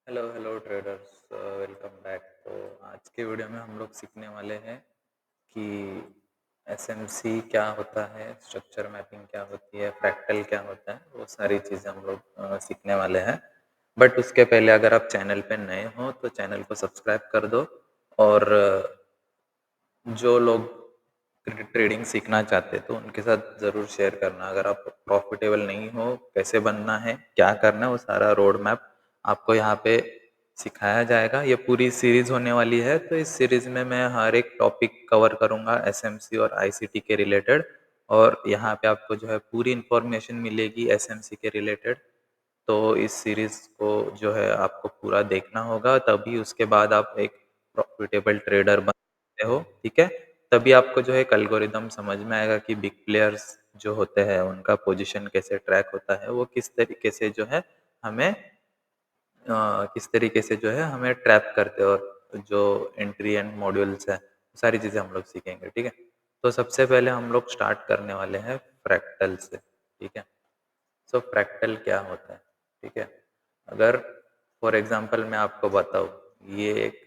Hello hello traders, welcome back. तो आज के वीडियो में हम लोग सीखने वाले हैं कि एसएमसी क्या होता है, स्ट्रक्चर मैपिंग क्या होती है, फ्रैक्टल क्या होता है। वो सारी चीज़ें हम लोग सीखने वाले हैं। बट उसके पहले अगर आप चैनल पे नए हो तो चैनल को सब्सक्राइब कर दो। और जो लोग ट्रेडिंग सीखना चाहते हैं तो उनके साथ ज़रूर शेयर करना। अगर आप प्रॉफिटेबल नहीं हो, कैसे बनना है, क्या करना है, वो सारा रोड मैप आपको यहाँ पे सिखाया जाएगा। ये पूरी सीरीज होने वाली है, तो इस सीरीज में मैं हर एक टॉपिक कवर करूँगा एसएमसी और आईसीटी के रिलेटेड। और यहाँ पे आपको जो है पूरी इन्फॉर्मेशन मिलेगी एसएमसी के रिलेटेड। तो इस सीरीज को जो है आपको पूरा देखना होगा, तभी उसके बाद आप एक प्रॉफिटेबल ट्रेडर बन सकते हो। ठीक है, तभी आपको जो है एक एल्गोरिदम समझ में आएगा कि बिग प्लेयर्स जो होते हैं उनका पोजीशन कैसे ट्रैक होता है, वो किस तरीके से जो है हमें किस तरीके से जो है हमें ट्रैप करते हैं, और जो एंट्री एंड मॉड्यूल्स है सारी चीज़ें हम लोग सीखेंगे। ठीक है, तो सबसे पहले हम लोग स्टार्ट करने वाले हैं फ्रैक्टल से। ठीक है, सो फ्रैक्टल क्या होता है? ठीक है, अगर फॉर एग्जांपल मैं आपको बताऊँ, ये एक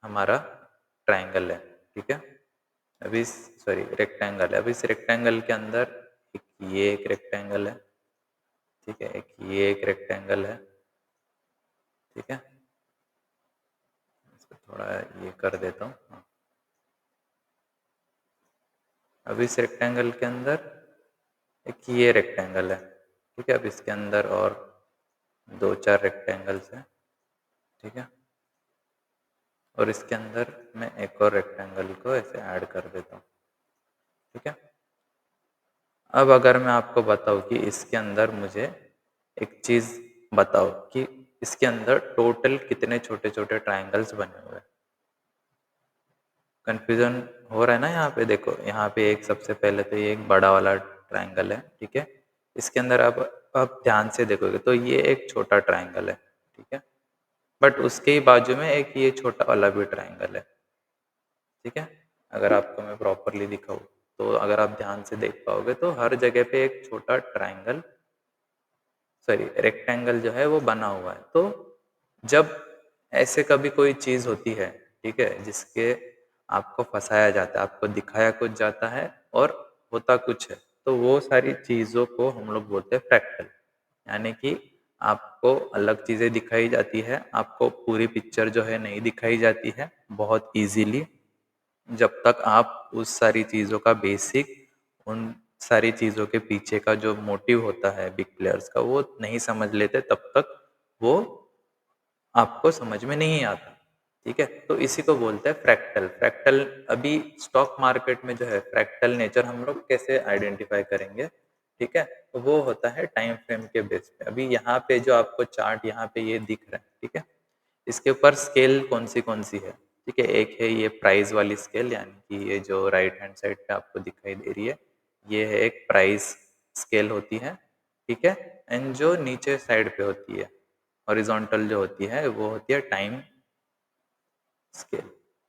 हमारा ट्रायंगल है। ठीक है, अभी सॉरी रेक्टेंगल है। अभी इस रेक्टेंगल के अंदर ये एक रेक्टेंगल है। ठीक है, एक ये एक रेक्टेंगल है। ठीक है, इसको थोड़ा ये कर देता हूँ। हाँ, अब इस रेक्टेंगल के अंदर एक ये रेक्टेंगल है। ठीक है, अब इसके अंदर और दो चार रेक्टेंगल्स हैं। ठीक है, और इसके अंदर मैं एक और रेक्टेंगल को ऐसे ऐड कर देता हूँ। ठीक है, अब अगर मैं आपको बताऊँ कि इसके अंदर मुझे एक चीज़ बताओ कि इसके अंदर टोटल कितने छोटे छोटे ट्रायंगल्स बने हुए हैं। कन्फ्यूजन हो रहा है ना? यहाँ पे देखो, यहाँ पे एक सबसे पहले तो ये एक बड़ा वाला ट्रायंगल है। ठीक है, इसके अंदर अब ध्यान से देखोगे तो ये एक छोटा ट्रायंगल है। ठीक है, बट उसके ही बाजू में एक ये छोटा वाला भी ट्रायंगल है। ठीक है, अगर आपको मैं प्रॉपरली दिखाऊँ तो अगर आप ध्यान से देख पाओगे तो हर जगह पे एक छोटा ट्रायंगल, सॉरी रेक्टेंगल जो है वो बना हुआ है। तो जब ऐसे कभी कोई चीज़ होती है, ठीक है, जिसके आपको फंसाया जाता है, आपको दिखाया कुछ जाता है और होता कुछ है, तो वो सारी चीज़ों को हम लोग बोलते हैं फ्रैक्टल। यानी कि आपको अलग चीज़ें दिखाई जाती है, आपको पूरी पिक्चर जो है नहीं दिखाई जाती है बहुत इजीली। जब तक आप उस सारी चीज़ों का बेसिक, उन सारी चीज़ों के पीछे का जो मोटिव होता है बिग प्लेयर्स का, वो नहीं समझ लेते, तब तक वो आपको समझ में नहीं आता। ठीक है, तो इसी को बोलते हैं फ्रैक्टल। फ्रैक्टल अभी स्टॉक मार्केट में जो है फ्रैक्टल नेचर हम लोग कैसे आइडेंटिफाई करेंगे? ठीक है, तो वो होता है टाइम फ्रेम के बेस पे। अभी यहाँ पे जो आपको चार्ट यहाँ पे ये दिख रहा है, ठीक है, इसके ऊपर स्केल कौन सी है? ठीक है, एक है ये प्राइस वाली स्केल, यानी कि ये जो राइट हैंड साइड पे आपको दिखाई दे रही है, ये है एक प्राइस स्केल होती है। ठीक है, एंड जो नीचे साइड पे होती है हॉरिजॉन्टल जो होती है, वो होती है टाइम स्केल।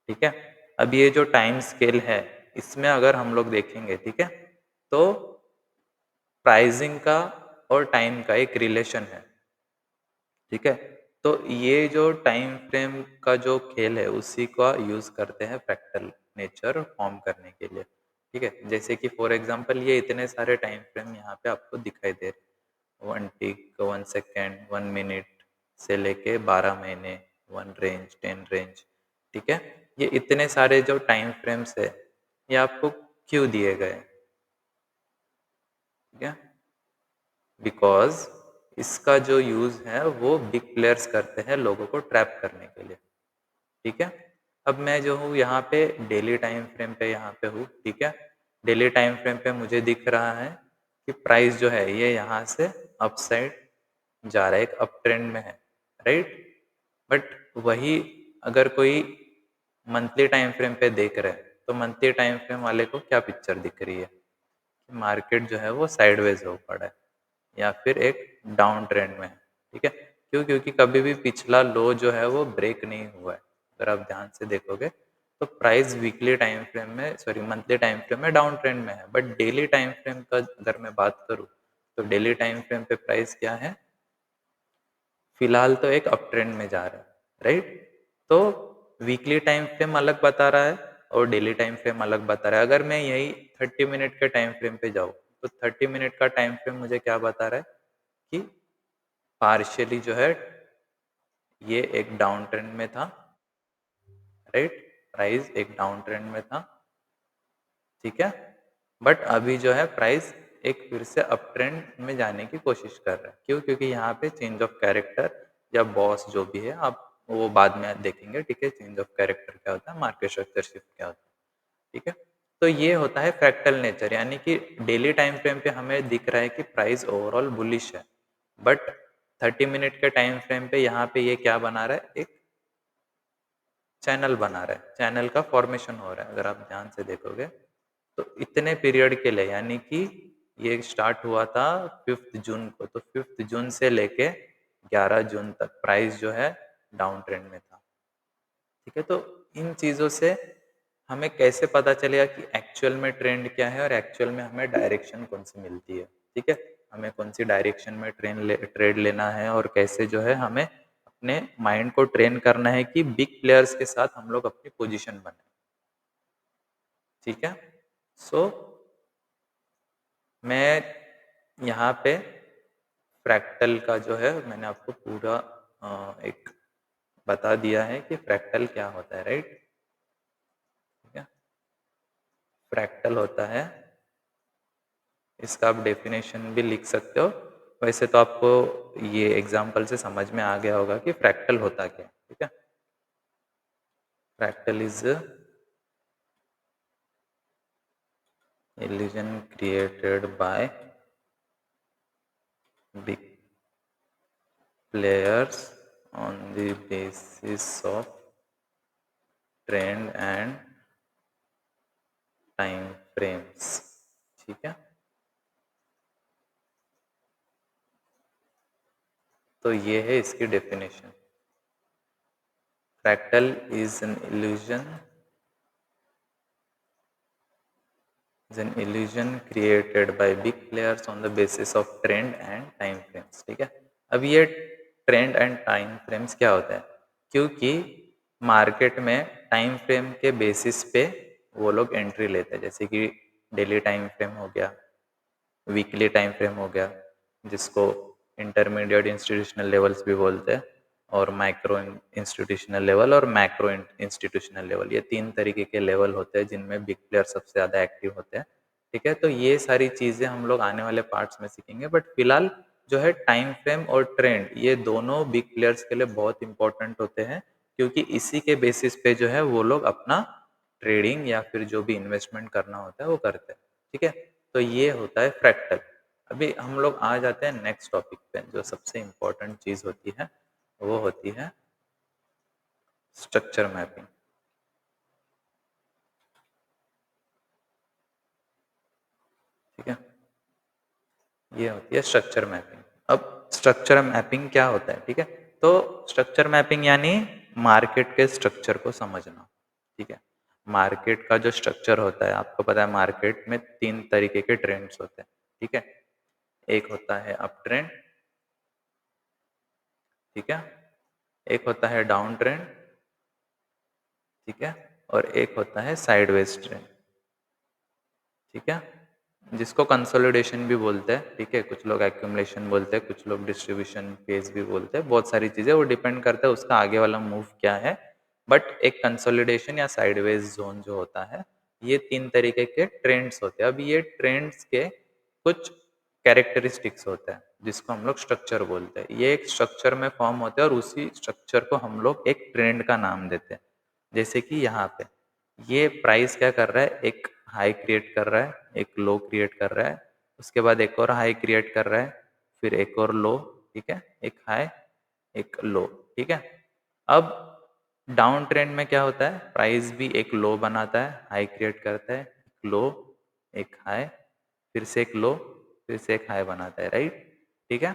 ठीक है, अब ये जो टाइम स्केल है, इसमें अगर हम लोग देखेंगे, ठीक है, तो प्राइसिंग का और टाइम का एक रिलेशन है। ठीक है, तो ये जो टाइम फ्रेम का जो खेल है उसी का यूज करते हैं फ्रैक्टल नेचर फॉर्म करने के लिए। ठीक है, जैसे कि फॉर एग्जांपल ये इतने सारे टाइम फ्रेम यहाँ पे आपको दिखाई दे रहे, 1 टिक, 1 सेकेंड, 1 मिनट से लेके 12 महीने, 1 रेंज, 10 रेंज। ठीक है, ये इतने सारे जो टाइम फ्रेम्स है, ये आपको क्यों दिए गए? ठीक है, बिकॉज इसका जो यूज है वो बिग प्लेयर्स करते हैं लोगों को ट्रैप करने के लिए। ठीक है, अब मैं जो हूँ यहाँ पे डेली टाइम फ्रेम पे यहाँ पे हूँ। ठीक है, डेली टाइम फ्रेम पे मुझे दिख रहा है कि प्राइस जो है ये यहाँ से अप साइड जा रहा है, एक अप ट्रेंड में है, राइट। बट वही अगर कोई मंथली टाइम फ्रेम पे देख रहे हैं, तो मंथली टाइम फ्रेम वाले को क्या पिक्चर दिख रही है? मार्केट जो है वो साइडवेज हो पड़ा है या फिर एक डाउन ट्रेंड में है। ठीक है, क्यों? क्योंकि कभी भी पिछला लो जो है वो ब्रेक नहीं हुआ है। अगर आप ध्यान से देखोगे तो प्राइस वीकली टाइम फ्रेम में, सॉरी मंथली टाइम फ्रेम में डाउन ट्रेंड में है, बट डेली टाइम फ्रेम का अगर मैं बात करूँ तो डेली टाइम फ्रेम पे प्राइस क्या है? फिलहाल तो एक अप ट्रेंड में जा रहा है, राइट? तो वीकली टाइम फ्रेम अलग बता रहा है और डेली टाइम फ्रेम अलग बता रहा है। अगर मैं यही 30 मिनट के टाइम फ्रेम पे जाऊँ, तो 30 मिनट का टाइम फ्रेम मुझे क्या बता रहा है कि पार्शियली जो है ये एक डाउन ट्रेंड में था, राइट? प्राइस एक डाउन ट्रेंड में था, ठीक है? बट अभी जो है प्राइस एक फिर से अप ट्रेंड में जाने की कोशिश कर रहा है। क्यों? क्योंकि यहाँ पे चेंज ऑफ कैरेक्टर या बॉस जो भी है, आप वो बाद में देखेंगे, ठीक है? चेंज ऑफ कैरेक्टर क्या होता है, मार्केट स्ट्रक्चर शिफ्ट क्या होता है, ठीक है? तो ये होता है फ्रैक्टल नेचर, यानी कि डेली टाइम फ्रेम पे हमें दिख रहा है कि प्राइस ओवरऑल बुलिश है, बट 30 मिनट के टाइम फ्रेम पे यहाँ पे ये क्या बना रहा है, एक चैनल बना रहा है, चैनल का फॉर्मेशन हो रहा है। अगर आप ध्यान से देखोगे तो इतने पीरियड के लिए, यानी कि ये स्टार्ट हुआ था 5 जून को, तो 5 जून से लेके 11 जून तक प्राइस जो है डाउन ट्रेंड में था, ठीक है? तो इन चीज़ों से हमें कैसे पता चलेगा कि एक्चुअल में ट्रेंड क्या है और एक्चुअल में हमें डायरेक्शन कौन सी मिलती है, ठीक है? हमें कौन सी डायरेक्शन में ट्रेड लेना है और कैसे जो है हमें अपने माइंड को ट्रेन करना है कि बिग प्लेयर्स के साथ हम लोग अपनी पोजीशन बनाए, ठीक है? सो मैं यहाँ पे फ्रैक्टल का जो है मैंने आपको पूरा एक बता दिया है कि फ्रैक्टल क्या होता है, राइट? ठीक है? फ्रैक्टल होता है, इसका आप डेफिनेशन भी लिख सकते हो। वैसे तो आपको ये एग्जाम्पल से समझ में आ गया होगा कि फ्रैक्टल होता क्या है, ठीक है? Fractal is illusion created by big players on the basis of trend and time frames, ठीक है? तो ये है इसकी definition. Fractal is an illusion created by big players on the basis of trend and time frames, ठीक है? अब ये ट्रेंड एंड टाइम फ्रेम्स क्या होता है? क्योंकि मार्केट में टाइम फ्रेम के बेसिस पे वो लोग एंट्री लेते हैं, जैसे कि डेली टाइम फ्रेम हो गया, वीकली टाइम फ्रेम हो गया, जिसको इंटरमीडिएट इंस्टीट्यूशनल लेवल्स भी बोलते हैं, और माइक्रो इंस्टीट्यूशनल लेवल और मैक्रो इंस्टीट्यूशनल लेवल, ये 3 तरीके के लेवल होते हैं जिनमें बिग प्लेयर सबसे ज़्यादा एक्टिव होते हैं, ठीक है? तो ये सारी चीज़ें हम लोग आने वाले पार्ट्स में सीखेंगे, बट फिलहाल जो है टाइम फ्रेम और ट्रेंड, ये दोनों बिग प्लेयर्स के लिए बहुत इंपॉर्टेंट होते हैं, क्योंकि इसी के बेसिस पे जो है वो लोग अपना ट्रेडिंग या फिर जो भी इन्वेस्टमेंट करना होता है वो करते हैं, ठीक है? तो ये होता है फ्रैक्टल। अभी हम लोग आ जाते हैं नेक्स्ट टॉपिक पे, जो सबसे इम्पोर्टेंट चीज़ होती है वो होती है स्ट्रक्चर मैपिंग, ठीक है? ये होती है स्ट्रक्चर मैपिंग। अब स्ट्रक्चर मैपिंग क्या होता है, ठीक है? तो स्ट्रक्चर मैपिंग यानी मार्केट के स्ट्रक्चर को समझना, ठीक है? मार्केट का जो स्ट्रक्चर होता है, आपको पता है मार्केट में 3 तरीके के ट्रेंड्स होते हैं, ठीक है? एक होता है अप ट्रेंड, ठीक है? एक होता है डाउन ट्रेंड, ठीक है? और एक होता है साइडवेज ट्रेंड, ठीक है? जिसको कंसोलिडेशन भी बोलते हैं, ठीक है? कुछ लोग एक्यूमुलेशन बोलते हैं, कुछ लोग डिस्ट्रीब्यूशन फेज भी बोलते हैं, बहुत सारी चीज़ें, वो डिपेंड करता है उसका आगे वाला मूव क्या है। बट एक कंसोलिडेशन या साइडवेज जोन जो होता है, ये 3 तरीके के ट्रेंड्स होते हैं। अब ये ट्रेंड्स के कुछ कैरेक्टरिस्टिक्स होते हैं जिसको हम लोग स्ट्रक्चर बोलते हैं। ये एक स्ट्रक्चर में फॉर्म होते हैं और उसी स्ट्रक्चर को हम लोग एक ट्रेंड का नाम देते हैं। जैसे कि यहाँ पे ये प्राइस क्या कर रहा है, एक हाई क्रिएट कर रहा है, एक लो क्रिएट कर रहा है, उसके बाद एक और हाई क्रिएट कर रहा है, फिर एक और लो, ठीक है? एक हाई एक लो, ठीक है? अब डाउन ट्रेंड में क्या होता है, प्राइस भी एक लो बनाता है, हाई क्रिएट करता है, एक लो, एक हाई, फिर से एक लो, फिर से एक हाई बनाता है, राइट? ठीक है?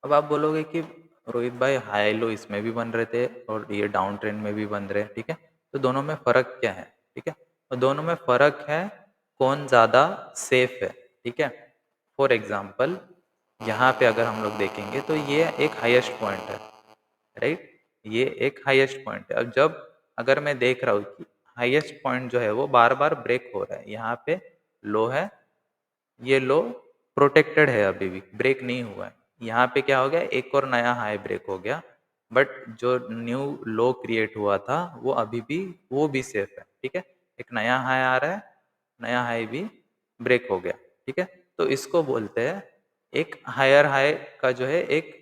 अब आप बोलोगे कि रोहित भाई हाई लो इसमें भी बन रहे थे और ये डाउन ट्रेंड में भी बन रहे हैं, ठीक है? तो दोनों में फ़र्क क्या है, ठीक है? तो दोनों में फ़र्क है कौन ज़्यादा सेफ है, ठीक है? फॉर एग्जाम्पल यहाँ पे अगर हम लोग देखेंगे तो ये एक हाईएस्ट पॉइंट है, राइट? ये एक हाईएस्ट पॉइंट है। अब जब अगर मैं देख रहा हूँ कि हाईएस्ट पॉइंट जो है वो बार बार ब्रेक हो रहा है, यहाँ पे लो है, ये लो प्रोटेक्टेड है, अभी भी ब्रेक नहीं हुआ है। यहाँ पे क्या हो गया, एक और नया हाई ब्रेक हो गया, बट जो न्यू लो क्रिएट हुआ था वो अभी भी, वो भी सेफ है, ठीक है। एक नया हाई आ रहा है, नया हाई भी ब्रेक हो गया, ठीक है। तो इसको बोलते हैं एक हायर हाई का जो है एक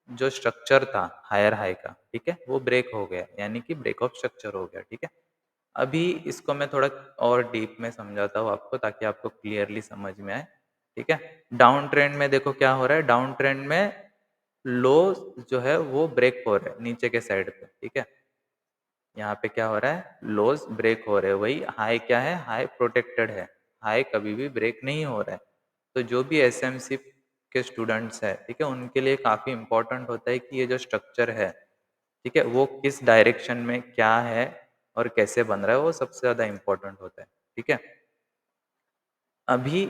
जो स्ट्रक्चर था हायर हाई का, ठीक है, वो ब्रेक हो गया, यानी कि ब्रेक ऑफ स्ट्रक्चर हो गया, ठीक है। अभी इसको मैं थोड़ा और डीप में समझाता हूँ आपको, ताकि आपको क्लियरली समझ में आए, ठीक है। डाउन ट्रेंड में देखो क्या हो रहा है, डाउन ट्रेंड में लो जो है वो ब्रेक हो रहे हैं नीचे के साइड पे, ठीक है। यहाँ पे क्या हो रहा है, लोज ब्रेक हो रहे हैं, वही हाई क्या है, हाई प्रोटेक्टेड है, हाई कभी भी ब्रेक नहीं हो रहा है। तो जो भी एसएमसी के स्टूडेंट्स है, ठीक है, उनके लिए काफ़ी इंपॉर्टेंट होता है कि ये जो स्ट्रक्चर है, ठीक है, वो किस डायरेक्शन में क्या है और कैसे बन रहा है, वो सबसे ज़्यादा इम्पोर्टेंट होता है, ठीक है। अभी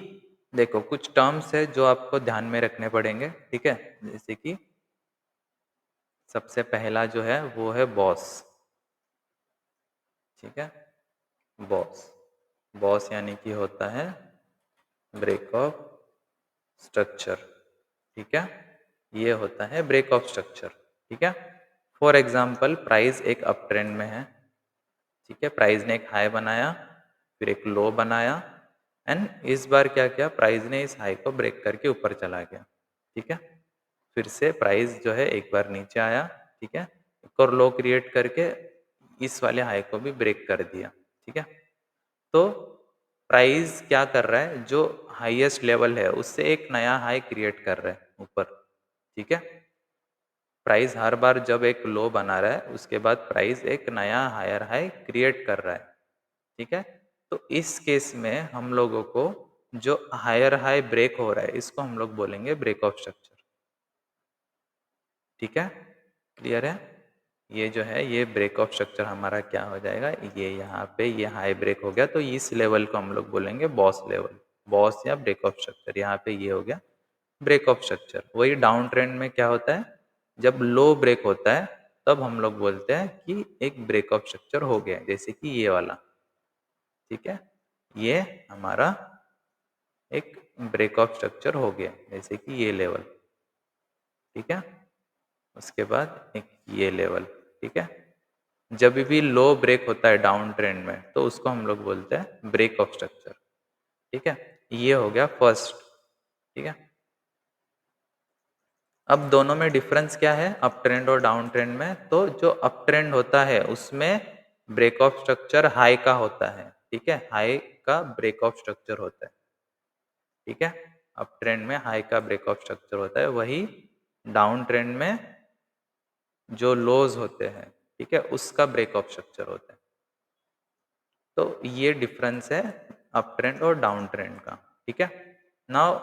देखो कुछ टर्म्स है जो आपको ध्यान में रखने पड़ेंगे, ठीक है। जैसे कि सबसे पहला जो है वो है बॉस, ठीक है। बॉस, बॉस यानी कि होता है ब्रेक ऑफ स्ट्रक्चर, ठीक है। ये होता है ब्रेक ऑफ स्ट्रक्चर, ठीक है। फॉर एग्जाम्पल प्राइस एक अप ट्रेंड में है, ठीक है, प्राइस ने एक हाई बनाया, फिर एक लो बनाया, एंड इस बार क्या किया, प्राइस ने इस हाई को ब्रेक करके ऊपर चला गया, ठीक है। फिर से प्राइस जो है एक बार नीचे आया, ठीक है, एक और लो क्रिएट करके इस वाले हाई को भी ब्रेक कर दिया, ठीक है। तो प्राइस क्या कर रहा है, जो हाईएस्ट लेवल है उससे एक नया हाई क्रिएट कर रहा है ऊपर, ठीक है। प्राइस हर बार जब एक लो बना रहा है, उसके बाद प्राइस एक नया हायर हाई क्रिएट कर रहा है, ठीक है। तो इस केस में हम लोगों को जो हायर हाई ब्रेक हो रहा है, इसको हम लोग बोलेंगे ब्रेक ऑफ स्ट्रक्चर, ठीक है। क्लियर है? ये जो है ये ब्रेक ऑफ स्ट्रक्चर हमारा क्या हो जाएगा, ये यहाँ पे ये हाई ब्रेक हो गया, तो इस लेवल को हम लोग बोलेंगे बॉस लेवल, बॉस या ब्रेक ऑफ स्ट्रक्चर। यहाँ पे ये हो गया ब्रेक ऑफ स्ट्रक्चर। वही डाउन ट्रेंड में क्या होता है, जब लो ब्रेक होता है तब हम लोग बोलते हैं कि एक ब्रेक ऑफ स्ट्रक्चर हो गया, जैसे कि ये वाला, ठीक है। ये हमारा एक ब्रेक ऑफ स्ट्रक्चर हो गया, जैसे कि ये लेवल, ठीक है। उसके बाद एक ये लेवल, ठीक है। जब भी लो ब्रेक होता है डाउन ट्रेंड में, तो उसको हम लोग बोलते हैं ब्रेक ऑफ स्ट्रक्चर, ठीक है। ये हो गया फर्स्ट, ठीक है। अब दोनों में डिफरेंस क्या है, अप ट्रेंड और डाउन ट्रेंड में, तो जो अप ट्रेंड होता है उसमें ब्रेक ऑफ स्ट्रक्चर हाई का होता है, ठीक है, हाई का ब्रेक ऑफ स्ट्रक्चर होता है, ठीक है। अप ट्रेंड में हाई का ब्रेक ऑफ स्ट्रक्चर होता है, वही डाउन ट्रेंड में जो लोज होते हैं, ठीक है, उसका ब्रेक ऑफ स्ट्रक्चर होता है। तो ये डिफरेंस है अप ट्रेंड और डाउन ट्रेंड का, ठीक है। नाउ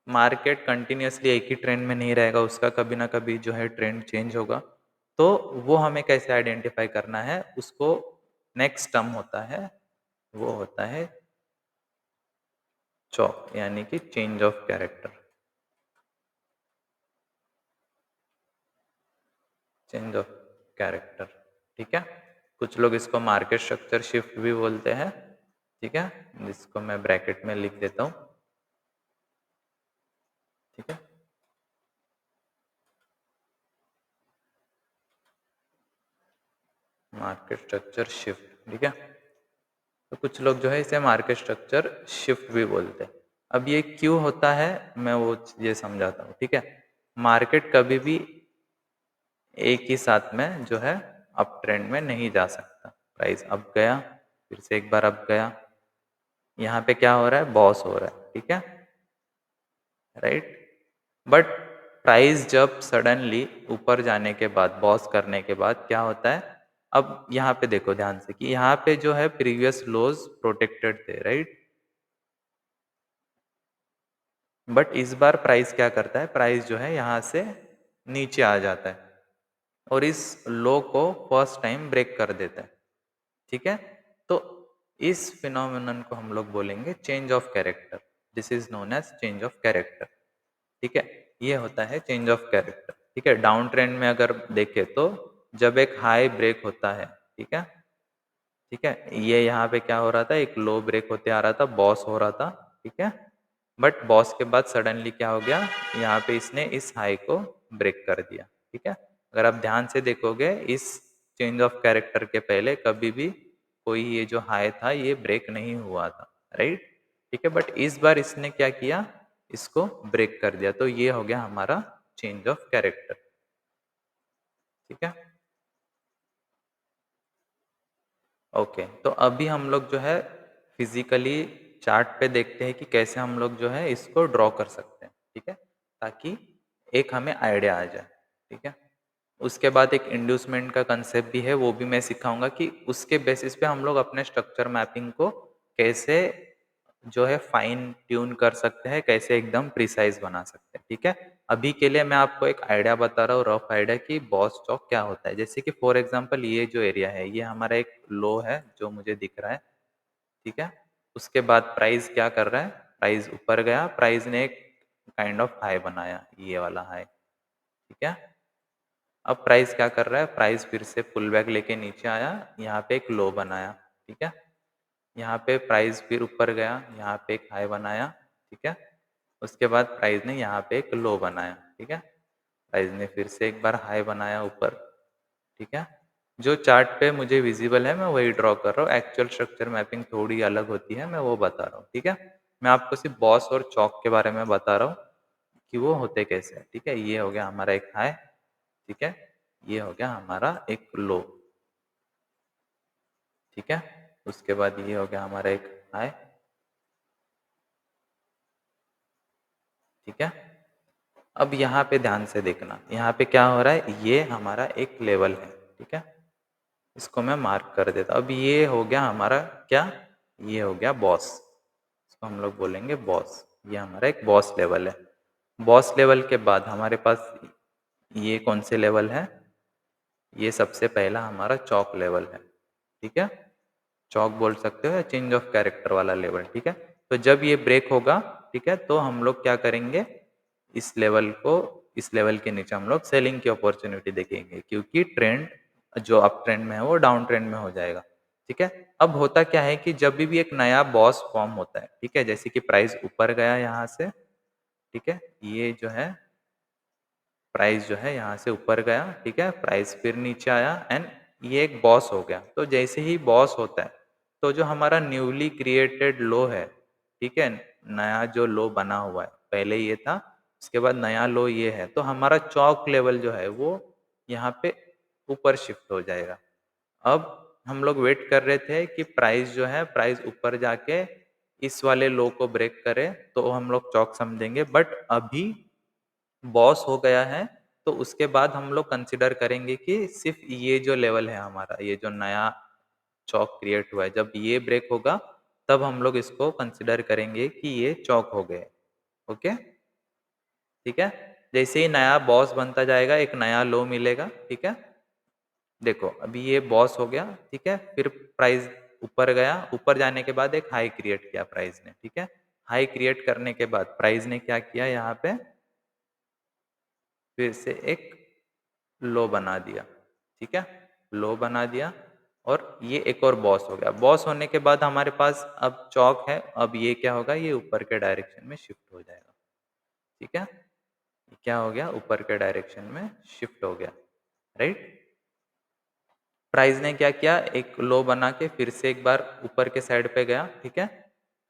मार्केट कंटिन्यूसली एक ही ट्रेंड में नहीं रहेगा, उसका कभी ना कभी जो है ट्रेंड चेंज होगा। तो वो हमें कैसे आइडेंटिफाई करना है, उसको नेक्स्ट टर्म होता है, वो होता है चॉक, यानी कि change of character, change of character, ठीक है। कुछ लोग इसको मार्केट स्ट्रक्चर शिफ्ट भी बोलते हैं, ठीक है, जिसको मैं ब्रैकेट में लिख देता हूँ, ठीक है। मार्केट स्ट्रक्चर शिफ्ट, ठीक है। तो कुछ लोग जो है इसे मार्केट स्ट्रक्चर शिफ्ट भी बोलते हैं। अब ये क्यों होता है, मैं वो ये समझाता हूँ, ठीक है। मार्केट कभी भी एक ही साथ में जो है अप ट्रेंड में नहीं जा सकता, प्राइस अप गया, फिर से एक बार अप गया, यहाँ पे क्या हो रहा है, बॉस हो रहा है, ठीक है, राइट। बट प्राइस जब सडनली ऊपर जाने के बाद, बॉस करने के बाद क्या होता है, अब यहाँ पे देखो ध्यान से कि यहाँ पे जो है प्रीवियस लोज प्रोटेक्टेड थे, राइट। बट इस बार प्राइस क्या करता है, प्राइस जो है यहाँ से नीचे आ जाता है और इस लो को फर्स्ट टाइम ब्रेक कर देता है, ठीक है। तो इस फिनोमिनन को हम लोग बोलेंगे change of character, this is known as change of character, ठीक है? ये होता है चेंज ऑफ कैरेक्टर, ठीक है? डाउन ट्रेंड में अगर देखें तो जब एक हाई ब्रेक होता है, ठीक है? ठीक है? ये यहाँ पे क्या हो रहा था, एक लो ब्रेक होते आ रहा था, बॉस हो रहा था, ठीक है? बट बॉस के बाद सडनली क्या हो गया, यहाँ पे इसने इस हाई को ब्रेक कर दिया, ठीक है? अगर आप ध्यान से देखोगे इस चेंज ऑफ कैरेक्टर के पहले कभी भी कोई ये जो हाई था ये ब्रेक नहीं हुआ था, राइट? ठीक है, बट इस बार इसने क्या किया, इसको ब्रेक कर दिया, तो ये हो गया हमारा चेंज ऑफ कैरेक्टर, ठीक है? ओके, तो अभी हम लोग जो है फिजिकली चार्ट पे देखते हैं कि कैसे हम लोग जो है इसको ड्रॉ कर सकते हैं, ठीक है? ताकि एक हमें आइडिया आ जाए, ठीक है? उसके बाद एक इंड्यूसमेंट का कंसेप्ट भी है, वो भी मैं सिखाऊंगा कि उसके बेसिस पे हम लोग अपने स्ट्रक्चर मैपिंग को कैसे जो है फाइन ट्यून कर सकते हैं, कैसे एकदम प्रिसाइज बना सकते हैं, ठीक है? अभी के लिए मैं आपको एक आइडिया बता रहा हूँ, रफ आइडिया कि बॉस चौक क्या होता है। जैसे कि फॉर एग्जांपल ये जो एरिया है ये हमारा एक लो है जो मुझे दिख रहा है, ठीक है? उसके बाद प्राइस क्या कर रहा है, प्राइस ऊपर गया, प्राइस ने एक काइंड ऑफ हाई बनाया, ये वाला हाई, ठीक है? अब प्राइस क्या कर रहा है, प्राइस फिर से पुल बैक लेके नीचे आया, यहाँ पे एक लो बनाया, ठीक है? यहाँ पे प्राइस फिर ऊपर गया, यहाँ पे एक हाई बनाया, ठीक है? उसके बाद प्राइस ने यहाँ पे एक लो बनाया, ठीक है? प्राइस ने फिर से एक बार हाई बनाया ऊपर, ठीक है? जो चार्ट पे मुझे विजिबल है मैं वही ड्रॉ कर रहा हूँ, एक्चुअल स्ट्रक्चर मैपिंग थोड़ी अलग होती है, मैं वो बता रहा हूँ, ठीक है? मैं आपको सिर्फ बॉस और चौक के बारे में बता रहा हूँ कि वो होते कैसे हैं, ठीक है? ये हो गया हमारा एक हाई, ठीक है? ये हो गया हमारा एक लो, ठीक है? उसके बाद ये हो गया हमारा एक हाई, ठीक है? अब यहाँ पे ध्यान से देखना, यहाँ पे क्या हो रहा है, ये हमारा एक लेवल है, ठीक है? इसको मैं मार्क कर देता हूँ। अब ये हो गया हमारा क्या, ये हो गया बॉस, इसको हम लोग बोलेंगे बॉस, ये हमारा एक बॉस लेवल है। बॉस लेवल के बाद हमारे पास ये कौन से लेवल है, ये सबसे पहला हमारा चौक लेवल है, ठीक है? चौक बोल सकते हो या चेंज ऑफ कैरेक्टर वाला लेवल, ठीक है? तो जब ये ब्रेक होगा, ठीक है, तो हम लोग क्या करेंगे, इस लेवल को, इस लेवल के नीचे हम लोग सेलिंग की अपॉर्चुनिटी देखेंगे, क्योंकि ट्रेंड जो अप ट्रेंड में है वो डाउन ट्रेंड में हो जाएगा, ठीक है? अब होता क्या है कि जब भी एक नया बॉस फॉर्म होता है, ठीक है, जैसे कि प्राइस ऊपर गया यहाँ से, ठीक है, ये जो है प्राइस जो है यहाँ से ऊपर गया, ठीक है, प्राइस फिर नीचे आया एंड ये एक बॉस हो गया। तो जैसे ही बॉस होता है तो जो हमारा न्यूली क्रिएटेड लो है, ठीक है, नया जो लो बना हुआ है, पहले ये था, उसके बाद नया लो ये है, तो हमारा चौक लेवल जो है वो यहाँ पे ऊपर शिफ्ट हो जाएगा। अब हम लोग वेट कर रहे थे कि प्राइस जो है, प्राइस ऊपर जाके इस वाले लो को ब्रेक करे तो हम लोग चौक समझेंगे, बट अभी बॉस हो गया है, तो उसके बाद हम लोग कंसिडर करेंगे कि सिर्फ ये जो लेवल है हमारा, ये जो नया चौक क्रिएट हुआ है, जब ये ब्रेक होगा तब हम लोग इसको कंसिडर करेंगे कि ये चौक हो गए, ओके? ठीक है? जैसे ही नया बॉस बनता जाएगा एक नया लो मिलेगा, ठीक है? देखो अभी ये बॉस हो गया, ठीक है, फिर प्राइस ऊपर गया, ऊपर जाने के बाद एक हाई क्रिएट किया प्राइस ने, ठीक है? हाई क्रिएट करने के बाद प्राइस ने क्या किया, यहाँ पे फिर से एक लो बना दिया, ठीक है, लो बना दिया, और ये एक और बॉस हो गया। बॉस होने के बाद हमारे पास अब चौक है, अब ये क्या होगा, ये ऊपर के डायरेक्शन में शिफ्ट हो जाएगा, ठीक है? ये क्या हो गया, ऊपर के डायरेक्शन में शिफ्ट हो गया, राइट? प्राइस ने क्या किया, एक लो बना के फिर से एक बार ऊपर के साइड पे गया, ठीक है,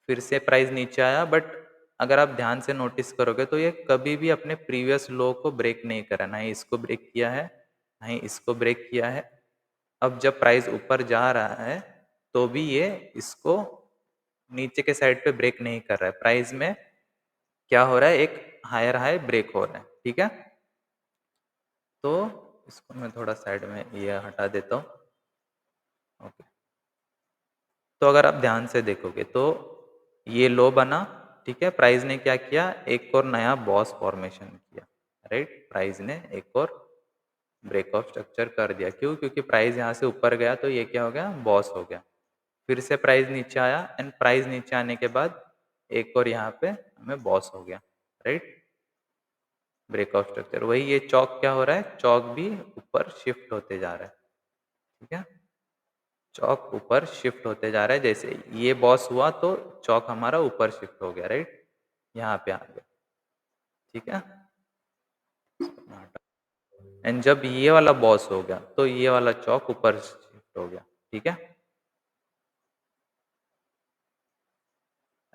फिर से प्राइस नीचे आया, बट अगर आप ध्यान से नोटिस करोगे तो ये कभी भी अपने प्रीवियस लो को ब्रेक नहीं करा, ना ही इसको ब्रेक किया है, ना ही इसको ब्रेक किया है। अब जब प्राइस ऊपर जा रहा है तो भी ये इसको नीचे के साइड पे ब्रेक नहीं कर रहा है, प्राइस में क्या हो रहा है, एक हायर हाई ब्रेक हो रहा है, ठीक है? तो इसको मैं थोड़ा साइड में ये हटा देता हूँ, ओके। तो अगर आप ध्यान से देखोगे तो ये लो बना, ठीक है, प्राइस ने क्या किया, एक और नया बॉस फॉर्मेशन किया, राइट? प्राइस ने एक और ब्रेक ऑफ स्ट्रक्चर कर दिया, क्यों? क्योंकि प्राइस यहाँ से ऊपर गया तो ये क्या हो गया, बॉस हो गया। फिर से प्राइस नीचे आया एंड प्राइस नीचे आने के बाद एक और यहाँ पे हमें बॉस हो गया, राइट? ब्रेकआउट स्ट्रक्चर, वही ये चौक क्या हो रहा है, चौक भी ऊपर शिफ्ट होते जा रहा है, ठीक है। चौक ऊपर शिफ्ट होते जा रहा है, जैसे ये बॉस हुआ तो चौक हमारा ऊपर शिफ्ट हो गया, राइट, यहाँ पे आ गया, ठीक है। एंड जब ये वाला बॉस हो गया तो ये वाला चौक ऊपर शिफ्ट हो गया, ठीक है,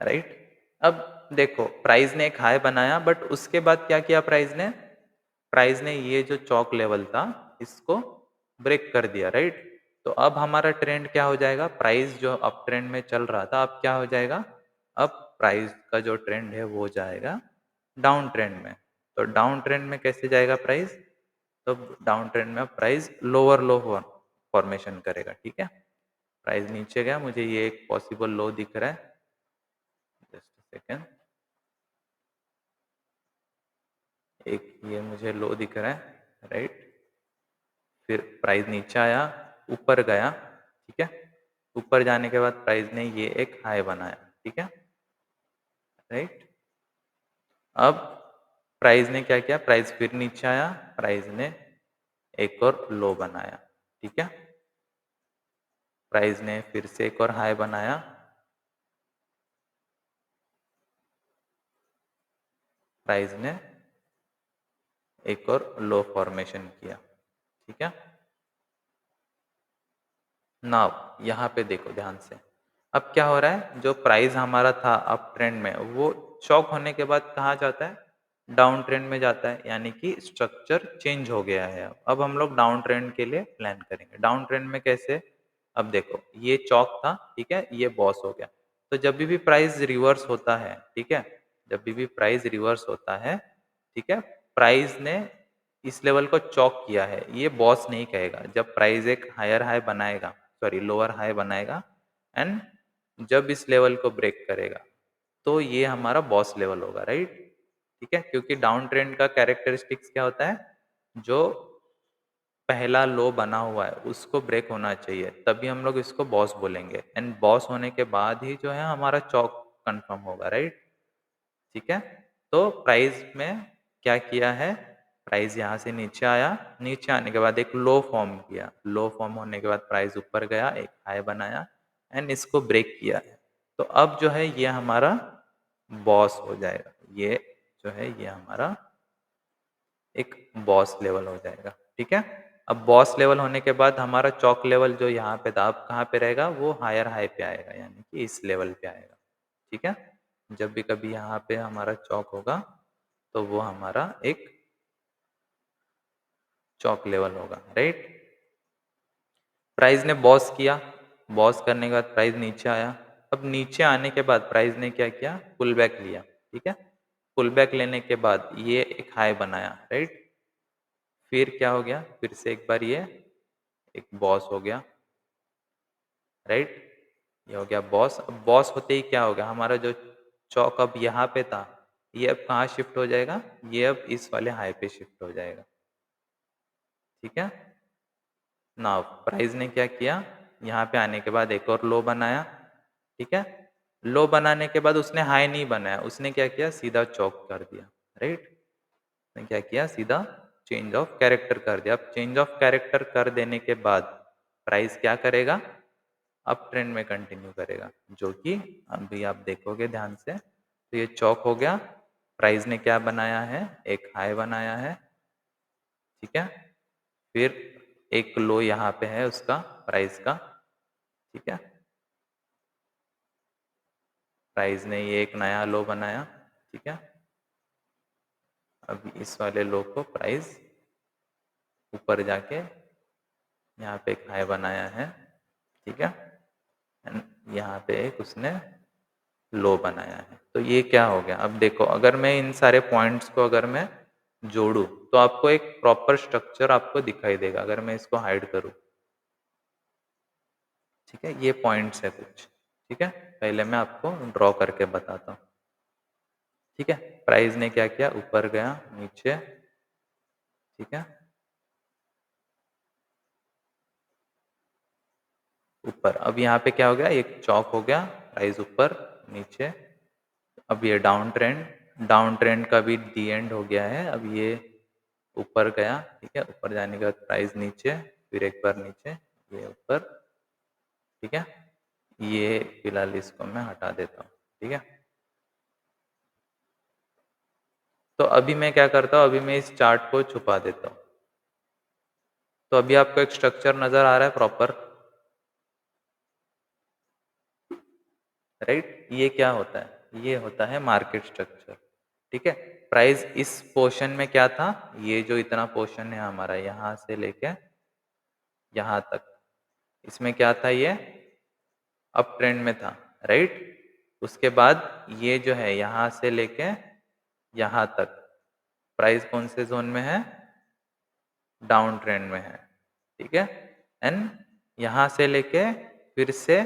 राइट। अब देखो प्राइस ने एक हाई बनाया, बट उसके बाद क्या किया प्राइस ने ये जो चौक लेवल था इसको ब्रेक कर दिया, राइट। तो अब हमारा ट्रेंड क्या हो जाएगा, प्राइस जो अप ट्रेंड में चल रहा था अब क्या हो जाएगा, अब प्राइस का जो ट्रेंड है वो जाएगा डाउन ट्रेंड में। तो डाउन ट्रेंड में कैसे जाएगा प्राइस, तो डाउन ट्रेंड में प्राइस लोअर लो फॉर्मेशन करेगा, ठीक है। प्राइस नीचे गया, मुझे ये एक पॉसिबल लो दिख रहा है, जस्ट सेकेंड, एक ये मुझे लो दिख रहा है, राइट। फिर प्राइस नीचे आया, ऊपर गया, ठीक है। ऊपर जाने के बाद प्राइस ने ये एक हाई बनाया, ठीक है, राइट। अब प्राइस ने क्या किया, प्राइस फिर नीचे आया, प्राइस ने एक और लो बनाया, ठीक है। प्राइस ने फिर से एक और हाई बनाया, प्राइस ने एक और लो फॉर्मेशन किया, ठीक है। नाउ यहाँ पे देखो ध्यान से, अब क्या हो रहा है, जो प्राइस हमारा था अप ट्रेंड में वो चौक होने के बाद कहाँ जाता है, डाउन ट्रेंड में जाता है, यानी कि स्ट्रक्चर चेंज हो गया है। अब हम लोग डाउन ट्रेंड के लिए प्लान करेंगे। डाउन ट्रेंड में कैसे, अब देखो ये चौक था, ठीक है, ये बॉस हो गया। तो जब भी प्राइस रिवर्स होता है, ठीक है, जब भी प्राइस रिवर्स होता है, ठीक है, प्राइस ने इस लेवल को चौक किया है, ये बॉस नहीं कहेगा। जब प्राइस एक हायर हाई बनाएगा, सॉरी लोअर हाई बनाएगा, एंड जब इस लेवल को ब्रेक करेगा तो ये हमारा बॉस लेवल होगा, राइट, ठीक है। क्योंकि डाउन ट्रेंड का कैरेक्टरिस्टिक्स क्या होता है, जो पहला लो बना हुआ है उसको ब्रेक होना चाहिए, तभी हम लोग इसको बॉस बोलेंगे, एंड बॉस होने के बाद ही जो है हमारा चौक कंफर्म होगा, राइट, ठीक है। तो प्राइस में क्या किया है, प्राइस यहाँ से नीचे आया, नीचे आने के बाद एक लो फॉर्म किया, लो फॉर्म होने के बाद प्राइस ऊपर गया, एक हाई बनाया, एंड इसको ब्रेक किया है। तो अब जो है ये हमारा बॉस हो जाएगा, ये जो है ये हमारा एक बॉस लेवल हो जाएगा, ठीक है। अब बॉस लेवल होने के बाद हमारा चौक लेवल जो यहाँ पे था अब कहाँ पे रहेगा, वो हायर हाई पे आएगा, यानी कि इस लेवल पे आएगा, ठीक है। जब भी कभी यहाँ पे हमारा चौक होगा तो वो हमारा एक चौक लेवल होगा, राइट। प्राइस ने बॉस किया, बॉस करने के बाद प्राइस नीचे आया। अब नीचे आने के बाद प्राइस ने क्या किया, पुल बैक लिया, ठीक है। पुल बैक लेने के बाद ये एक हाई बनाया, राइट। फिर क्या हो गया, फिर से एक बार ये एक बॉस हो गया, राइट, ये हो गया बॉस। अब बॉस होते ही क्या होगा, हमारा जो चौक अब यहाँ पे था ये अब कहाँ शिफ्ट हो जाएगा, ये अब इस वाले हाई पे शिफ्ट हो जाएगा, ठीक है। नाउ प्राइस ने क्या किया, यहाँ पे आने के बाद एक और लो बनाया, ठीक है। लो बनाने के बाद उसने हाई नहीं बनाया, उसने क्या किया, सीधा चौक कर दिया, राइट। उसने क्या किया, सीधा चेंज ऑफ कैरेक्टर कर दिया। अब चेंज ऑफ कैरेक्टर कर देने के बाद प्राइस क्या करेगा, अप ट्रेंड में कंटिन्यू करेगा, जो कि अभी आप देखोगे ध्यान से, तो ये चौक हो गया। प्राइस ने क्या बनाया है, एक हाई बनाया है, ठीक है। फिर एक लो यहाँ पे है उसका, प्राइस का, ठीक है। प्राइस ने ये एक नया लो बनाया, ठीक है। अब इस वाले लो को प्राइस ऊपर जाके यहाँ पे एक हाई बनाया है, ठीक है। एंड यहाँ पे एक उसने लो बनाया है। तो ये क्या हो गया, अब देखो अगर मैं इन सारे पॉइंट्स को अगर मैं जोड़ूं तो आपको एक प्रॉपर स्ट्रक्चर आपको दिखाई देगा। अगर मैं इसको हाइड करूं, ठीक है, ये पॉइंट्स है कुछ, ठीक है। पहले मैं आपको ड्रॉ करके बताता हूँ, ठीक है। प्राइस ने क्या किया, ऊपर गया, नीचे, ठीक है, ऊपर। अब यहाँ पे क्या हो गया, एक चौक हो गया, प्राइस ऊपर नीचे। अब ये डाउन ट्रेंड, डाउन ट्रेंड का भी डी एंड हो गया है। अब ये ऊपर गया, ठीक है, ऊपर जाने के बाद प्राइस नीचे, फिर एक बार नीचे, ये ऊपर, ठीक है। ये फिलहाल इसको मैं हटा देता हूँ, ठीक है। तो अभी मैं क्या करता हूँ, अभी मैं इस चार्ट को छुपा देता हूँ। तो अभी आपको एक स्ट्रक्चर नजर आ रहा है प्रॉपर, राइट। ये क्या होता है, ये होता है मार्केट स्ट्रक्चर, ठीक है। प्राइस इस पोर्शन में क्या था, ये जो इतना पोर्शन है हमारा यहाँ से लेके यहाँ तक, इसमें क्या था, ये अप ट्रेंड में था, राइट। उसके बाद ये जो है यहाँ से लेके यहाँ तक प्राइस कौन से जोन में है, डाउन ट्रेंड में है, ठीक है। एंड यहाँ से लेके फिर से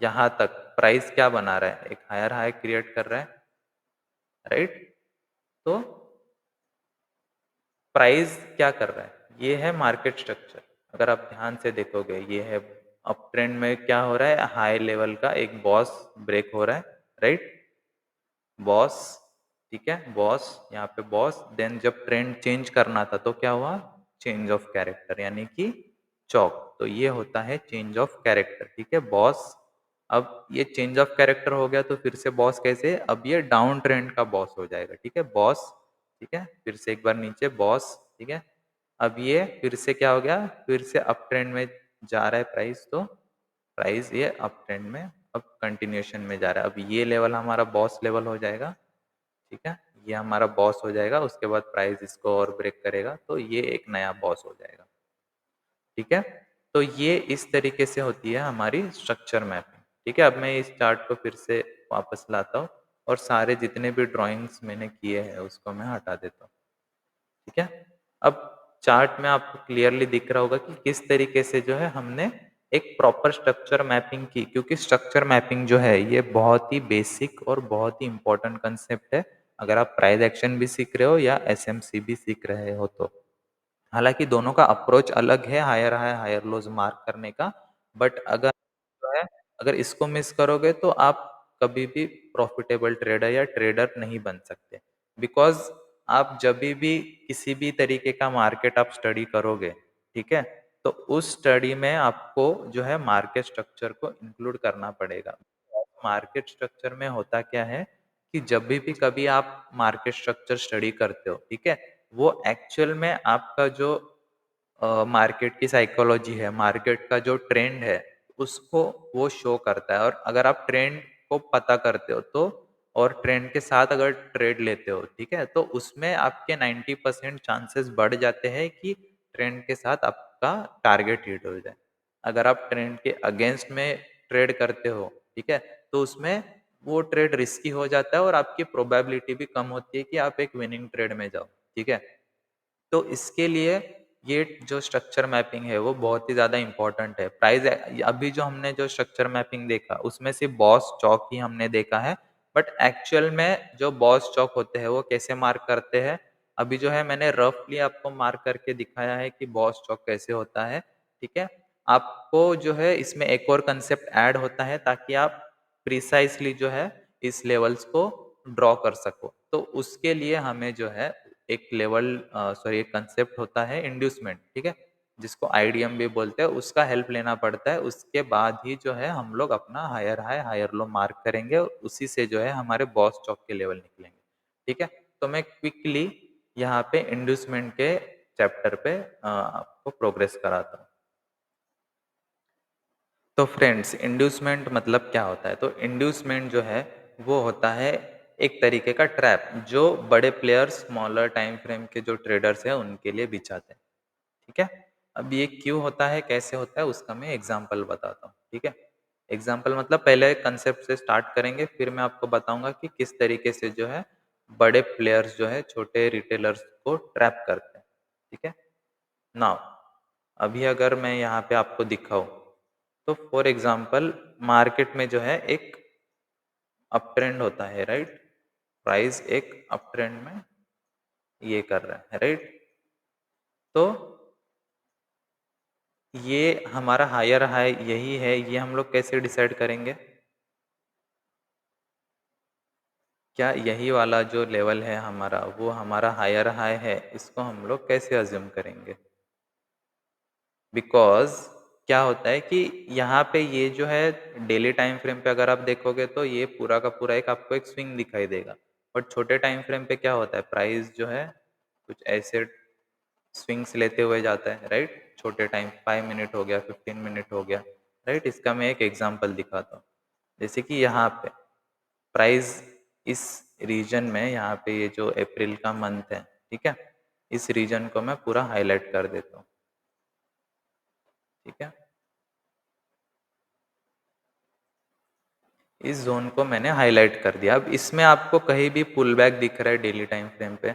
यहाँ तक प्राइस क्या बना रहा है, एक हायर हाई क्रिएट कर रहा है, राइट। तो प्राइस क्या कर रहा है, ये है मार्केट स्ट्रक्चर। अगर आप ध्यान से देखोगे, ये है अप ट्रेंड में क्या हो रहा है, हाई लेवल का एक बॉस ब्रेक हो रहा है, राइट। बॉस, ठीक है, बॉस, यहाँ पे बॉस, देन जब ट्रेंड चेंज करना था तो क्या हुआ, चेंज ऑफ कैरेक्टर, यानी कि चौक। तो ये होता है चेंज ऑफ कैरेक्टर, ठीक है, बॉस। अब ये चेंज ऑफ कैरेक्टर हो गया तो फिर से बॉस कैसे, अब ये डाउन ट्रेंड का बॉस हो जाएगा, ठीक है, बॉस, ठीक है, फिर से एक बार नीचे बॉस, ठीक है। अब ये फिर से क्या हो गया, फिर से अप ट्रेंड में जा रहा है प्राइस, तो प्राइस ये अप ट्रेंड में अब कंटिन्यूएशन में जा रहा है। अब ये लेवल हमारा बॉस लेवल हो जाएगा, ठीक है, ये हमारा बॉस हो जाएगा। उसके बाद प्राइस इसको और ब्रेक करेगा तो ये एक नया बॉस हो जाएगा, ठीक है। तो ये इस तरीके से होती है हमारी स्ट्रक्चर मैपिंग, ठीक है। अब मैं इस चार्ट को फिर से वापस लाता हूँ और सारे जितने भी ड्राइंग्स मैंने किए हैं उसको मैं हटा देता हूँ, ठीक है। अब चार्ट में आपको क्लियरली दिख रहा होगा कि किस तरीके से जो है हमने एक प्रॉपर स्ट्रक्चर मैपिंग की, क्योंकि स्ट्रक्चर मैपिंग जो है ये बहुत ही बेसिक और बहुत ही इंपॉर्टेंट कंसेप्ट है, अगर आप प्राइस एक्शन भी सीख रहे हो या एसएमसी भी सीख रहे हो तो। हालांकि दोनों का अप्रोच अलग है, higher high higher lows mark करने का, बट अगर जो है, अगर इसको मिस करोगे तो आप कभी भी प्रॉफिटेबल ट्रेडर या ट्रेडर नहीं बन सकते। बिकॉज आप जब भी किसी भी तरीके का मार्केट आप स्टडी करोगे, ठीक है, तो उस स्टडी में आपको जो है मार्केट स्ट्रक्चर को इंक्लूड करना पड़ेगा। मार्केट स्ट्रक्चर में होता क्या है कि जब भी कभी आप मार्केट स्ट्रक्चर स्टडी करते हो, ठीक है, वो एक्चुअल में आपका जो मार्केट की साइकोलॉजी है, मार्केट का जो ट्रेंड है, उसको वो शो करता है। और अगर आप ट्रेंड को पता करते हो तो, और ट्रेंड के साथ अगर ट्रेड लेते हो, ठीक है, तो उसमें आपके 90% चांसेस बढ़ जाते हैं कि ट्रेंड के साथ आपका टारगेट हिट हो जाए। अगर आप ट्रेंड के अगेंस्ट में ट्रेड करते हो, ठीक है, तो उसमें वो ट्रेड रिस्की हो जाता है और आपकी प्रोबेबिलिटी भी कम होती है कि आप एक विनिंग ट्रेड में जाओ, ठीक है। तो इसके लिए ये जो स्ट्रक्चर मैपिंग है वो बहुत ही ज़्यादा इम्पोर्टेंट है। प्राइस अभी जो हमने जो स्ट्रक्चर मैपिंग देखा उसमें सिर्फ बॉस चौक ही हमने देखा है, बट एक्चुअल में जो बॉस चौक होते हैं वो कैसे मार्क करते हैं, अभी जो है मैंने रफली आपको मार्क करके दिखाया है कि बॉस चौक कैसे होता है, ठीक है। आपको जो है इसमें एक और कंसेप्ट ऐड होता है ताकि आप प्रिसाइसली जो है इस लेवल्स को ड्रॉ कर सको। तो उसके लिए हमें जो है एक लेवल, सॉरी, एक कंसेप्ट होता है इंड्यूसमेंट, ठीक है, जिसको आईडीएम भी बोलते हैं, उसका हेल्प लेना पड़ता है। उसके बाद ही जो है हम लोग अपना higher high higher low mark करेंगे और उसी से जो है हमारे बॉस चौक के लेवल निकलेंगे, ठीक है। तो मैं क्विकली यहाँ पे इंड्यूसमेंट के चैप्टर पे आपको प्रोग्रेस कराता हूँ। तो फ्रेंड्स, इंड्यूसमेंट मतलब क्या होता है, तो इंड्यूसमेंट जो है वो होता है एक तरीके का ट्रैप जो बड़े प्लेयर्स स्मॉलर टाइम फ्रेम के जो ट्रेडर्स हैं उनके लिए बिछाते हैं, ठीक है। अब ये क्यों होता है, कैसे होता है, उसका मैं एग्जांपल बताता हूँ, ठीक है। एग्जांपल मतलब पहले कंसेप्ट से स्टार्ट करेंगे, फिर मैं आपको बताऊंगा कि किस तरीके से जो है बड़े प्लेयर्स जो है छोटे रिटेलर्स को ट्रैप करते हैं, ठीक है। नाउ अभी अगर मैं यहाँ पे आपको दिखाऊं, तो फॉर एग्जांपल मार्केट में जो है एक अप ट्रेंड होता है, राइट। प्राइस एक अप ट्रेंड में ये कर रहा है, राइट। तो ये हमारा हायर हाई यही है, ये हम लोग कैसे डिसाइड करेंगे, क्या यही वाला जो लेवल है हमारा वो हमारा हायर हाई है, इसको हम लोग कैसे अज्यूम करेंगे? बिकॉज क्या होता है कि यहाँ पे ये जो है डेली टाइम फ्रेम पे अगर आप देखोगे तो ये पूरा का पूरा एक आपको एक स्विंग दिखाई देगा, बट छोटे टाइम फ्रेम पे क्या होता है, प्राइस जो है कुछ ऐसे स्विंग्स लेते हुए जाता है, राइट। छोटे टाइम 5 मिनट हो गया, 15 मिनट हो गया, राइट। इसका मैं एक एग्जांपल दिखाता हूँ। जैसे कि यहाँ पे प्राइस इस रीजन में, यहाँ पे ये जो अप्रैल का मंथ है, ठीक है, इस रीजन को मैं पूरा हाईलाइट कर देता हूँ, ठीक है। इस जोन को मैंने हाईलाइट कर दिया। अब इसमें आपको कहीं भी पुल बैक दिख रहा है डेली टाइम फ्रेम पे?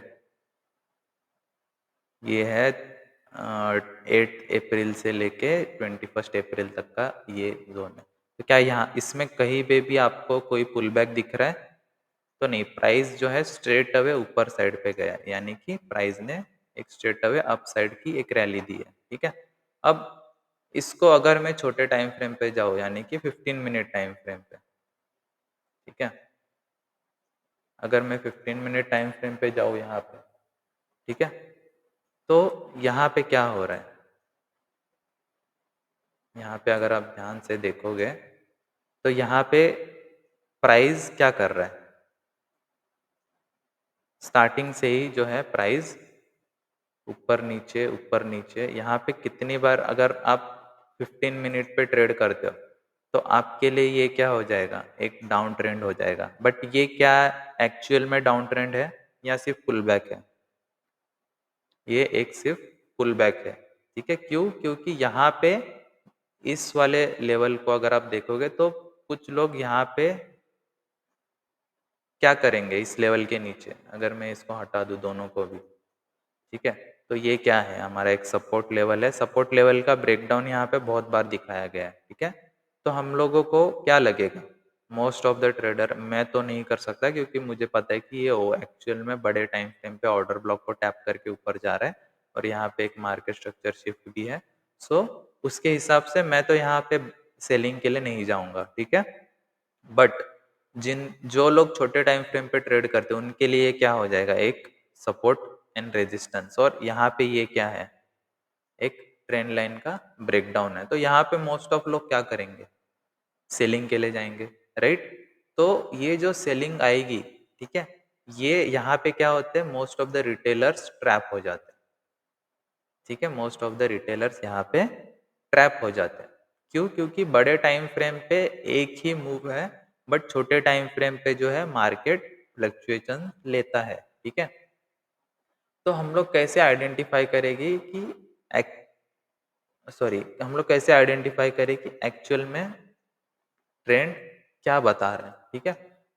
ये है 8 अप्रैल से लेके 21 अप्रैल तक का ये जोन है। तो क्या यहाँ इसमें कहीं पे भी आपको कोई पुल बैक दिख रहा है? तो नहीं, प्राइस जो है स्ट्रेट अवे ऊपर साइड पे गया है, यानी कि प्राइस ने एक स्ट्रेट अवे अप साइड की एक रैली दी है, ठीक है। अब इसको अगर मैं छोटे टाइम फ्रेम पे जाऊँ, यानी कि 15 मिनट टाइम फ्रेम पे, ठीक है, अगर मैं 15 मिनट टाइम फ्रेम पे जाऊँ यहाँ पे, ठीक है, तो यहाँ पे क्या हो रहा है, यहाँ पे अगर आप ध्यान से देखोगे तो यहाँ पे प्राइस क्या कर रहा है, स्टार्टिंग से ही जो है प्राइस ऊपर नीचे, यहाँ पे कितनी बार अगर आप 15 मिनट पे ट्रेड करते हो तो आपके लिए ये क्या हो जाएगा, एक डाउन ट्रेंड हो जाएगा। बट ये क्या एक्चुअल में डाउन ट्रेंड है या सिर्फ पुल बैक है? ये एक सिर्फ पुल बैक है, ठीक है। क्यों? क्योंकि यहाँ पे इस वाले लेवल को अगर आप देखोगे तो कुछ लोग यहाँ पे क्या करेंगे, इस लेवल के नीचे अगर मैं इसको हटा दूं दोनों को भी, ठीक है, तो ये क्या है, हमारा एक सपोर्ट लेवल है। सपोर्ट लेवल का ब्रेकडाउन यहाँ पे बहुत बार दिखाया गया है, ठीक है। तो हम लोगों को क्या लगेगा, मोस्ट ऑफ द ट्रेडर, मैं तो नहीं कर सकता क्योंकि मुझे पता है कि ये एक्चुअल में बड़े टाइम फ्रेम पे ऑर्डर ब्लॉक को टैप करके ऊपर जा रहा है और यहाँ पे एक मार्केट स्ट्रक्चर शिफ्ट भी है। सो उसके हिसाब से मैं तो यहाँ पे सेलिंग के लिए नहीं जाऊंगा, ठीक है। बट जिन जो लोग छोटे टाइम फ्रेम पे ट्रेड करते हैं उनके लिए क्या हो जाएगा, एक सपोर्ट एंड रेजिस्टेंस। और यहाँ पे ये क्या है, एक ट्रेंड लाइन का ब्रेकडाउन है। तो यहाँ पे मोस्ट ऑफ लोग क्या करेंगे, सेलिंग के लिए जाएंगे, राइट। तो ये जो सेलिंग आएगी, ठीक है, ये यहाँ पे क्या होते हैं, most of the retailers trap हो जाते हैं, ठीक है। मोस्ट ऑफ द रिटेलर्स यहाँ पे ट्रैप हो जाते हैं। क्यों? क्योंकि बड़े टाइम फ्रेम पे एक ही मूव है, बट छोटे टाइम फ्रेम पे जो है मार्केट फ्लक्चुएशन लेता है, ठीक है। तो हम लोग कैसे आइडेंटिफाई करेंगे कि हम लोग कैसे आइडेंटिफाई करें कि एक्चुअल में ट्रेंड क्या बता रहे हैं, ठीक है।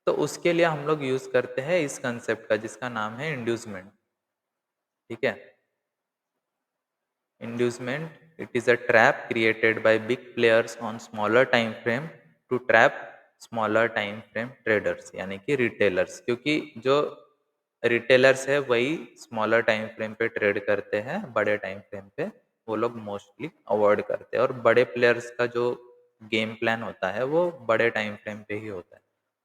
तो उसके लिए हम लोग यूज करते हैं इस कंसेप्ट का जिसका नाम है इंड्यूसमेंट, ठीक है। Inducement, it is a trap created by big players on smaller time frame to trap smaller time frame traders, यानी कि रिटेलर्स। क्योंकि जो रिटेलर्स है वही स्मॉलर टाइम फ्रेम पे ट्रेड करते हैं, बड़े टाइम फ्रेम पे वो लोग मोस्टली अवॉइड करते हैं। और बड़े प्लेयर्स का जो गेम प्लान होता है वो बड़े टाइम फ्रेम पे ही होता है।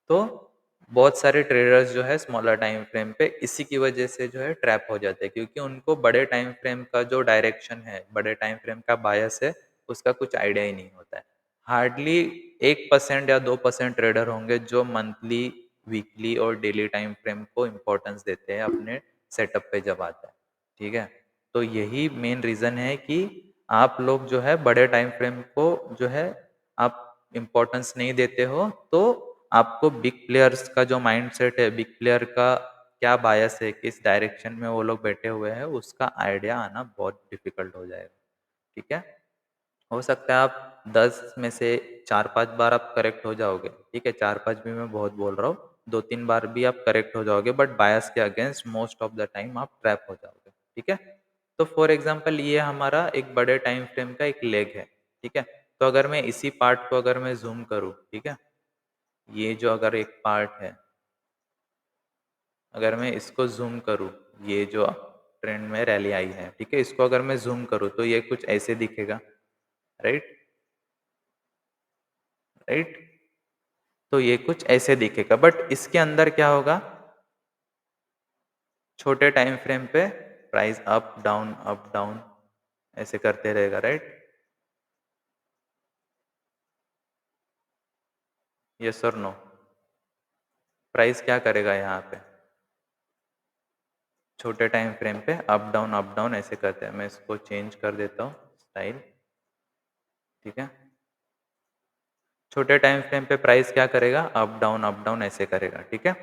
तो बहुत सारे ट्रेडर्स जो है स्मॉलर टाइम फ्रेम पे इसी की वजह से जो है ट्रैप हो जाते हैं, क्योंकि उनको बड़े टाइम फ्रेम का जो डायरेक्शन है, बड़े टाइम फ्रेम का बायस है, उसका कुछ आइडिया ही नहीं होता है। हार्डली 1% या 2% ट्रेडर होंगे जो मंथली, वीकली और डेली टाइम फ्रेम को इम्पोर्टेंस देते हैं अपने सेटअप पे जब आता है, ठीक है। तो यही मेन रीज़न है कि आप लोग जो है बड़े टाइम फ्रेम को जो है आप इम्पोर्टेंस नहीं देते हो, तो आपको बिग प्लेयर्स का जो माइंडसेट है, बिग प्लेयर का क्या बायस है, किस डायरेक्शन में वो लोग बैठे हुए हैं, उसका आइडिया आना बहुत डिफिकल्ट हो जाएगा, ठीक है। हो सकता है आप 10 में से 4-5 बार आप करेक्ट हो जाओगे, ठीक है, 4-5 भी मैं बहुत बोल रहा हूँ, 2-3 बार भी आप करेक्ट हो जाओगे, बट बायस के against most of the time आप ट्रैप हो जाओगे, ठीक है। तो फॉर एग्जाम्पल ये हमारा एक बड़े टाइम फ्रेम का एक लेग है, ठीक है। तो अगर मैं इसी पार्ट को अगर मैं जूम करूँ, ठीक है, ये जो अगर एक पार्ट है, अगर मैं इसको जूम करूँ, ये जो ट्रेंड में रैली आई है, ठीक है, इसको अगर मैं जूम करूँ तो ये कुछ ऐसे दिखेगा, राइट, राइट। तो ये कुछ ऐसे दिखेगा, बट इसके अंदर क्या होगा, छोटे टाइम फ्रेम पे प्राइस अप डाउन ऐसे करते रहेगा, राइट? यस और नो? प्राइस क्या करेगा यहाँ पे, छोटे टाइम फ्रेम पे अप डाउन ऐसे करते हैं। मैं इसको चेंज कर देता हूँ स्टाइल, ठीक है? छोटे टाइम फ्रेम पे प्राइस क्या करेगा, अप डाउन ऐसे करेगा, ठीक है?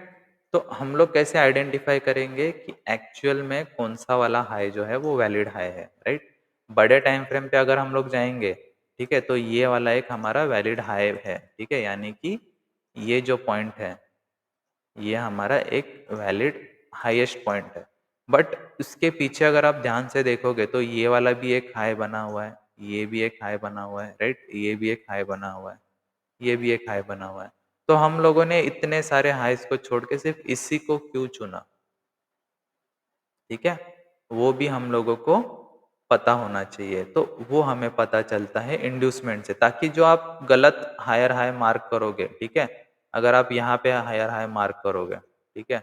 तो हम लोग कैसे आइडेंटिफाई करेंगे कि एक्चुअल में कौन सा वाला हाई जो है वो वैलिड हाई है, राइट? बड़े टाइम फ्रेम पे अगर हम लोग जाएंगे, ठीक है, तो ये वाला एक हमारा वैलिड हाई है, ठीक है, यानी कि ये जो पॉइंट है ये हमारा एक वैलिड हाईएस्ट पॉइंट है। बट उसके पीछे अगर आप ध्यान से देखोगे तो ये वाला भी एक हाई बना हुआ है, ये भी एक हाई बना हुआ है, राइट? ये भी एक हाई बना हुआ है, ये भी एक हाई बना हुआ है। तो हम लोगों ने इतने सारे हाइस को छोड़ के सिर्फ इसी को क्यों चुना, ठीक है? वो भी हम लोगों को पता होना चाहिए। तो वो हमें पता चलता है इंड्यूसमेंट से, ताकि जो आप गलत हायर हाई मार्क करोगे, ठीक है, अगर आप यहाँ पे हायर हाई मार्क करोगे, ठीक है,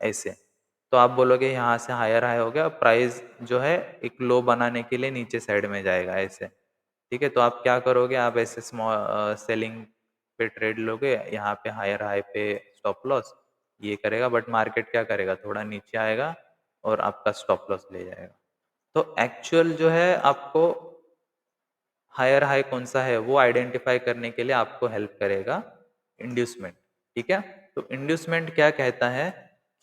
ऐसे, तो आप बोलोगे यहाँ से हायर हाई हो गया, प्राइस जो है एक लो बनाने के लिए नीचे साइड में जाएगा ऐसे, ठीक है? तो आप क्या करोगे, आप ऐसे स्मॉल सेलिंग पे ट्रेड लोगे, यहाँ पे हायर हाई पे स्टॉप लॉस ये करेगा, बट मार्केट क्या करेगा, थोड़ा नीचे आएगा और आपका स्टॉप लॉस ले जाएगा। तो एक्चुअल जो है आपको हायर हाई कौन सा है वो आइडेंटिफाई करने के लिए आपको हेल्प करेगा इंड्यूसमेंट, ठीक है? तो इंड्यूसमेंट क्या कहता है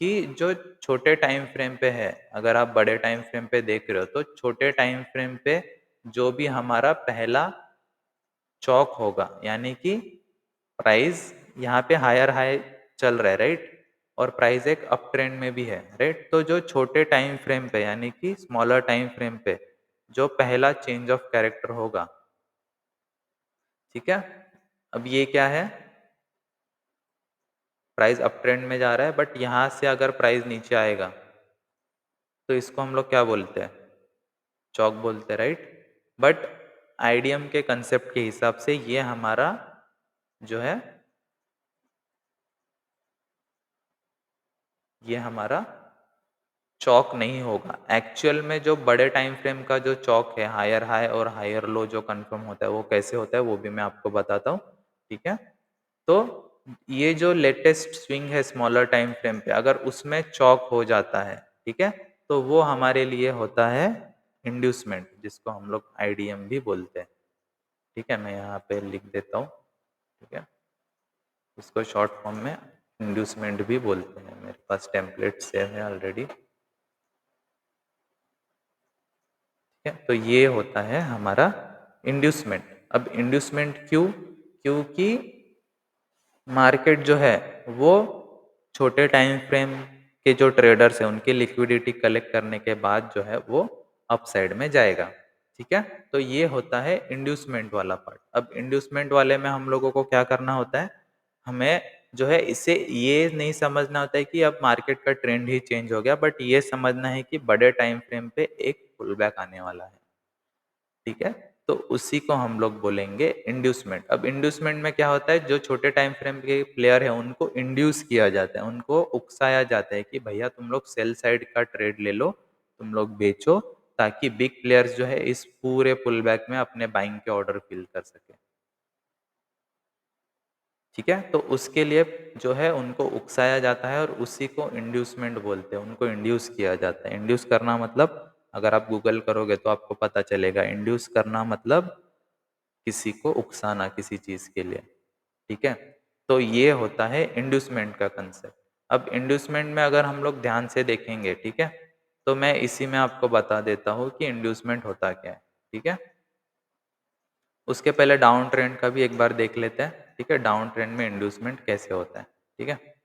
कि जो छोटे टाइम फ्रेम पे है, अगर आप बड़े टाइम फ्रेम पे देख रहे हो तो छोटे टाइम फ्रेम पे जो भी हमारा पहला चौक होगा, यानी कि प्राइस यहाँ पे हायर हाई चल रहा है, राइट? और प्राइस एक अप ट्रेंड में भी है, राइट? तो जो छोटे टाइम फ्रेम पे यानी कि स्मॉलर टाइम फ्रेम पे जो पहला चेंज ऑफ कैरेक्टर होगा, ठीक है, अब ये क्या है, प्राइस अप ट्रेंड में जा रहा है, बट यहाँ से अगर प्राइस नीचे आएगा तो इसको हम लोग क्या बोलते हैं, चौक बोलते हैं, राइट? बट आईडीएम के कंसेप्ट के हिसाब से ये हमारा जो है, ये हमारा चौक नहीं होगा। एक्चुअल में जो बड़े टाइम फ्रेम का जो चौक है, हायर हाई और हायर लो जो कंफर्म होता है वो कैसे होता है वो भी मैं आपको बताता हूँ, ठीक है? तो ये जो लेटेस्ट स्विंग है स्मॉलर टाइम फ्रेम पे, अगर उसमें चौक हो जाता है, ठीक है, तो वो हमारे लिए होता है इंड्यूसमेंट, जिसको हम लोग आईडीएम भी बोलते हैं, ठीक है? मैं यहाँ पे लिख देता हूँ, ठीक है, इसको शॉर्ट फॉर्म में इंड्यूसमेंट भी बोलते हैं। मेरे पास टेम्पलेट सेव है ऑलरेडी, ठीक है? तो ये होता है हमारा इंड्यूसमेंट। अब इंड्यूसमेंट क्यों, क्योंकि मार्केट जो है वो छोटे टाइम फ्रेम के जो ट्रेडर्स हैं उनकी लिक्विडिटी कलेक्ट करने के बाद जो है वो अप साइड में जाएगा, ठीक है? तो ये होता है इंड्यूसमेंट वाला पार्ट। अब इंड्यूसमेंट वाले में हम लोगों को क्या करना होता है, हमें जो है इसे ये नहीं समझना होता है कि अब मार्केट का ट्रेंड ही चेंज हो गया, बट ये समझना है कि बड़े टाइम फ्रेम पे एक पुल बैक आने वाला है, ठीक है? तो उसी को हम लोग बोलेंगे इंड्यूसमेंट। अब इंड्यूसमेंट में क्या होता है, जो छोटे टाइम फ्रेम के प्लेयर है उनको इंड्यूस किया जाता है, उनको उकसाया जाता है कि भैया तुम लोग सेल साइड का ट्रेड ले लो, तुम लोग बेचो, ताकि बिग प्लेयर्स जो है इस पूरे पुल बैक में अपने बाइंग के ऑर्डर फिल कर सके, ठीक है? तो उसके लिए जो है उनको उकसाया जाता है और उसी को इंड्यूसमेंट बोलते हैं, उनको इंड्यूस किया जाता है। इंड्यूस करना मतलब अगर आप गूगल करोगे तो आपको पता चलेगा, इंड्यूस करना मतलब किसी को उकसाना किसी चीज के लिए, ठीक है? तो ये होता है इंड्यूसमेंट का कंसेप्ट। अब इंड्यूसमेंट में अगर हम लोग ध्यान से देखेंगे, ठीक है, तो मैं इसी में आपको बता देता हूँ कि इंड्यूसमेंट होता क्या है, ठीक है? उसके पहले डाउन ट्रेंड का भी एक बार देख लेते हैं, ठीक है? डाउन ट्रेंड में इंड्यूसमेंट कैसे होता है, ठीक है?